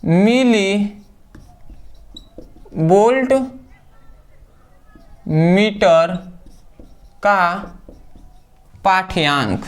मिली वोल्ट मीटर का पाठ्यांक।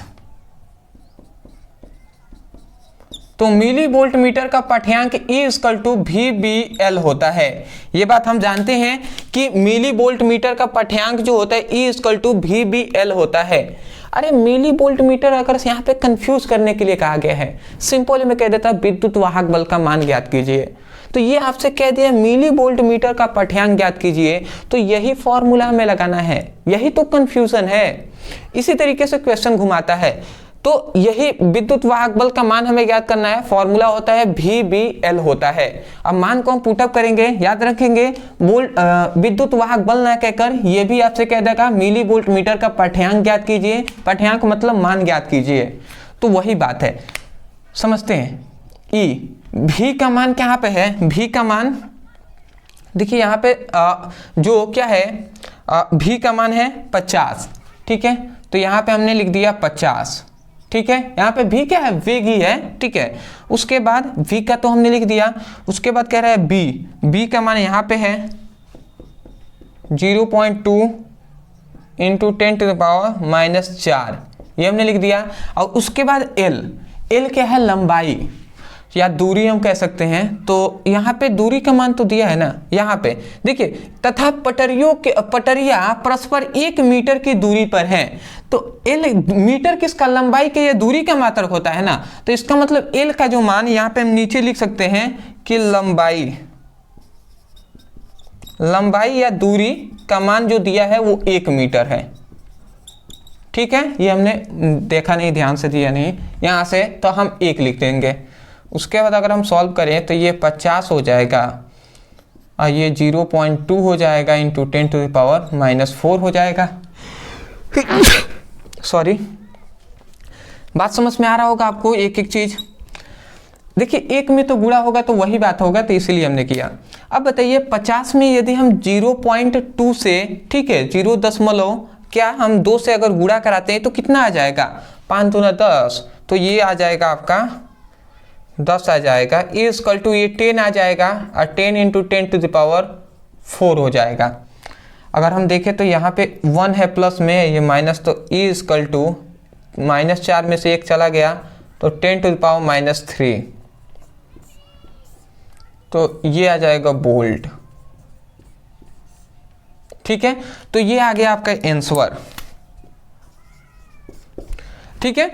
तो मिली वोल्ट मीटर का पाठ्यांक E = VBL होता है। ये बात हम जानते हैं कि मिली वोल्ट मीटर का पाठ्यांक जो होता है E = VBL होता है। अरे मिली वोल्ट मीटर अगर यहाँ पे कंफ्यूज करने के लिए कहा गया है, सिंपल में कह देता विद्युत वाहक बल का मान ज्ञात कीजिए। तो ये आपसे कह दिया मिली वोल्ट मीटर का पाठ्यांक ज्ञात कीजिए, तो यही फॉर्मूला हमें लगाना है। यही तो कंफ्यूजन है, इसी तरीके से क्वेश्चन घुमाता है। तो यही विद्युत वाहक बल का मान हमें ज्ञात करना है, फॉर्मूला होता है VBL होता है। अब मान को हम पुटअप करेंगे, याद रखेंगे वोल्ट विद्युत वाहक बल ना कहकर ये भी आपसे कह देगा मिली वोल्ट मीटर का पाठ्यांक ज्ञात कीजिए। पाठ्यांक मतलब मान ज्ञात कीजिए, तो वही बात है, समझते हैं। V का मान कहाँ पे है, V का मान देखिए यहाँ पे जो क्या है, V का मान है 50। ठीक है, तो यहाँ पे हमने लिख दिया 50। ठीक है, यहाँ पे V क्या है, वेग ही है। ठीक है, उसके बाद V का तो हमने लिख दिया। उसके बाद कह रहा है B का मान यहाँ पे है 0.2 इंटू 10⁻⁻⁴, ये हमने लिख दिया। और उसके बाद L क्या है, लंबाई या दूरी हम कह सकते हैं। तो यहाँ पे दूरी का मान तो दिया है ना, यहाँ पे देखिए, तथा पटरिया परस्पर 1 मीटर की दूरी पर हैं। तो L मीटर किसका, लंबाई के, ये दूरी का मात्रक होता है ना। तो इसका मतलब L का जो मान यहाँ पे हम नीचे लिख सकते हैं कि लंबाई या दूरी का मान जो दिया है वो 1 मीटर है। ठीक है, ये हमने देखा नहीं, ध्यान से दिया नहीं यहाँ से, तो हम 1 लिख देंगे। उसके बाद अगर हम सॉल्व करें तो ये 50 हो जाएगा और ये 0.2 हो जाएगा इंटू 10⁻⁻⁴ हो जाएगा। सॉरी, बात समझ में आ रहा होगा आपको एक एक चीज। देखिए 1 में तो गुणा होगा तो वही बात होगा, तो इसीलिए हमने किया। अब बताइए 50 में यदि हम 0.2 से, ठीक है 0 क्या हम 2 से अगर गुणा कराते हैं तो कितना आ जाएगा, 5 दूना 10, तो ये आ जाएगा आपका 10 आ जाएगा। E = ये 10 आ जाएगा और 10 इंटू 10⁻⁴ हो जाएगा। अगर हम देखें तो यहाँ पे 1 है प्लस में, ये माइनस, तो E = -4 में से 1 चला गया तो 10⁻⁻3, तो ये आ जाएगा वोल्ट। ठीक है, तो ये आ गया आपका आंसर। ठीक है,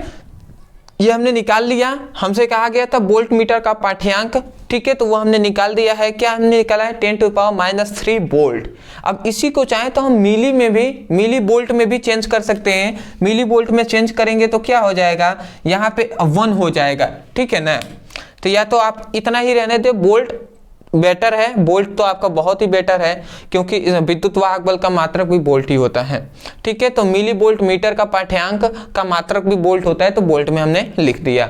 ये हमने निकाल लिया, हमसे कहा गया था वोल्ट मीटर का पाठ्यांक, ठीक है, तो वो हमने निकाल दिया है। क्या हमने निकाला है 10⁻³ वोल्ट। अब इसी को चाहे तो हम मिली वोल्ट में भी चेंज कर सकते हैं। मिली वोल्ट में चेंज करेंगे तो क्या हो जाएगा, यहाँ पे 1 हो जाएगा, ठीक है ना। तो या तो आप इतना ही रहने दे, वोल्ट बेटर है, वोल्ट तो आपका बहुत ही बेटर है, क्योंकि विद्युत वाहक बल का मात्रक भी वोल्ट ही होता है, ठीक है। तो मिली वोल्ट मीटर का पाठ्यांक का मात्रक भी वोल्ट होता है, तो वोल्ट में हमने लिख दिया।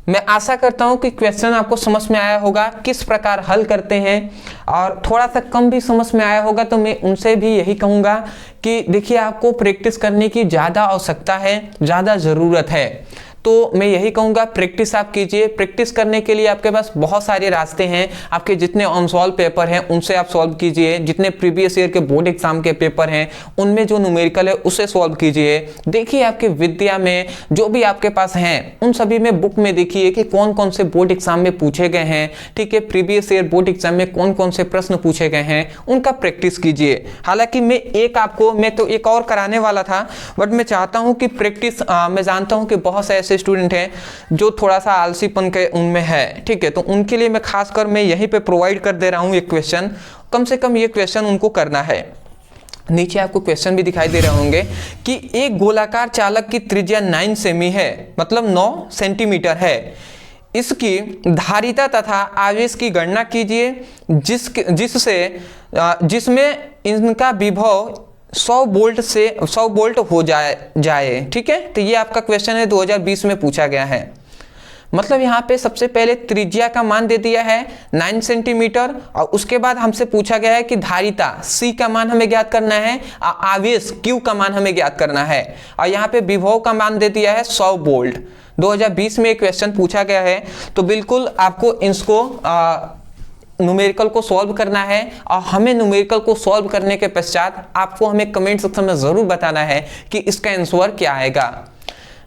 मैं आशा करता हूं कि क्वेश्चन आपको समझ में आया होगा, किस प्रकार हल करते हैं, और थोड़ा सा कम भी समझ में आया होगा तो मैं उनसे भी यही कहूंगा कि देखिए आपको प्रैक्टिस करने की ज़्यादा आवश्यकता है, ज़्यादा ज़रूरत है। तो मैं यही कहूँगा प्रैक्टिस आप कीजिए। प्रैक्टिस करने के लिए आपके पास बहुत सारे रास्ते हैं। आपके जितने अनसॉल्व पेपर हैं उनसे आप सॉल्व कीजिए, जितने प्रीवियस ईयर के बोर्ड एग्जाम के पेपर हैं उनमें जो न्यूमेरिकल है उसे सॉल्व कीजिए। देखिए आपके विद्या में जो भी आपके पास हैं उन सभी में बुक में देखिए कि कौन कौन से बोर्ड एग्जाम में पूछे गए हैं, ठीक है, प्रीवियस ईयर बोर्ड एग्जाम में कौन कौन से प्रश्न पूछे गए हैं, उनका प्रैक्टिस कीजिए। हालांकि मैं तो एक और कराने वाला था, बट मैं चाहता हूँ कि प्रैक्टिस, मैं जानता हूँ कि बहुत से ऐसे स्टूडेंट हैं जो थोड़ा सा आलसीपन के उनमें है, ठीक है, तो उनके लिए मैं खासकर मैं यहीं पे प्रोवाइड कर दे रहा हूं ये क्वेश्चन। कम से कम ये क्वेश्चन उनको करना है। नीचे आपको क्वेश्चन भी दिखाई दे रहे होंगे कि एक गोलाकार चालक की त्रिज्या 9 सेमी है, मतलब 9 सेंटीमीटर है। इसकी धारिता तथा आवेश की गणना कीजिए जिसमें इनका विभव 100 वोल्ट हो जाए, ठीक है। तो ये आपका क्वेश्चन है, 2020 में पूछा गया है। मतलब यहाँ पे सबसे पहले त्रिज्या का मान दे दिया है 9 सेंटीमीटर, और उसके बाद हमसे पूछा गया है कि धारिता C का मान हमें ज्ञात करना है, आवेश Q का मान हमें ज्ञात करना है, और यहाँ पे विभव का मान दे दिया है 100 वोल्ट। 2020 में एक क्वेश्चन पूछा गया है, तो बिल्कुल आपको इसको न्यूमेरिकल को सॉल्व करना है, और हमें न्यूमेरिकल को सॉल्व करने के पश्चात आपको हमें कमेंट सेक्शन में ज़रूर बताना है कि इसका आंसर क्या आएगा।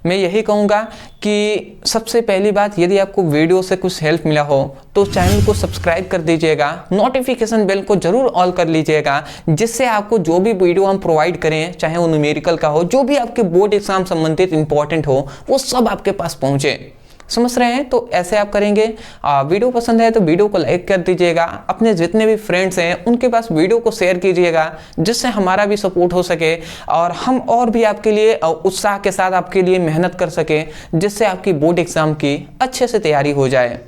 मैं यही कहूँगा कि सबसे पहली बात, यदि आपको वीडियो से कुछ हेल्प मिला हो तो चैनल को सब्सक्राइब कर दीजिएगा, नोटिफिकेशन बेल को जरूर ऑल कर लीजिएगा, जिससे आपको जो भी वीडियो हम प्रोवाइड करें, चाहे वो न्यूमेरिकल का हो, जो भी आपके बोर्ड एग्जाम संबंधित इंपॉर्टेंट हो, वो सब आपके पास पहुँचे। समझ रहे हैं? तो ऐसे आप करेंगे। वीडियो पसंद है तो वीडियो को लाइक कर दीजिएगा, अपने जितने भी फ्रेंड्स हैं उनके पास वीडियो को शेयर कीजिएगा, जिससे हमारा भी सपोर्ट हो सके और हम और भी आपके लिए उत्साह के साथ आपके लिए मेहनत कर सके, जिससे आपकी बोर्ड एग्जाम की अच्छे से तैयारी हो जाए।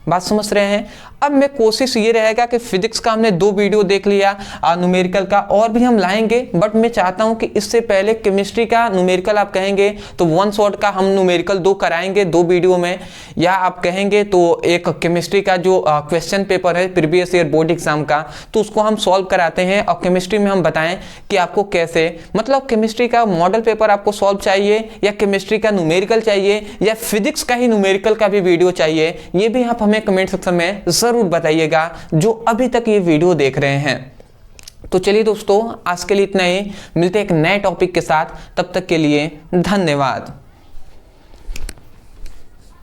बात समझ रहे हैं? अब मैं कोशिश ये रहेगा कि फिजिक्स का हमने 2 वीडियो देख लिया, न्यूमेरिकल का और भी हम लाएंगे, बट मैं चाहता हूं कि इससे पहले केमिस्ट्री का न्यूमेरिकल आप कहेंगे तो 1 शॉट का हम न्यूमेरिकल 2 कराएंगे 2 वीडियो में, या आप कहेंगे तो एक केमिस्ट्री का जो क्वेश्चन पेपर है प्रीवियस ईयर बोर्ड एग्जाम का, तो उसको हम सॉल्व कराते हैं, और केमिस्ट्री में हम बताएं कि आपको कैसे, मतलब केमिस्ट्री का मॉडल पेपर आपको सॉल्व चाहिए, या केमिस्ट्री का न्यूमेरिकल चाहिए, या फिजिक्स का ही न्यूमेरिकल का भी वीडियो चाहिए, ये भी आप हमें कमेंट सेक्शन में जरूर बताइएगा, जो अभी तक ये वीडियो देख रहे हैं। तो चलिए दोस्तों, आज के लिए इतना ही, मिलते हैं एक नए टॉपिक के साथ, तब तक के लिए धन्यवाद।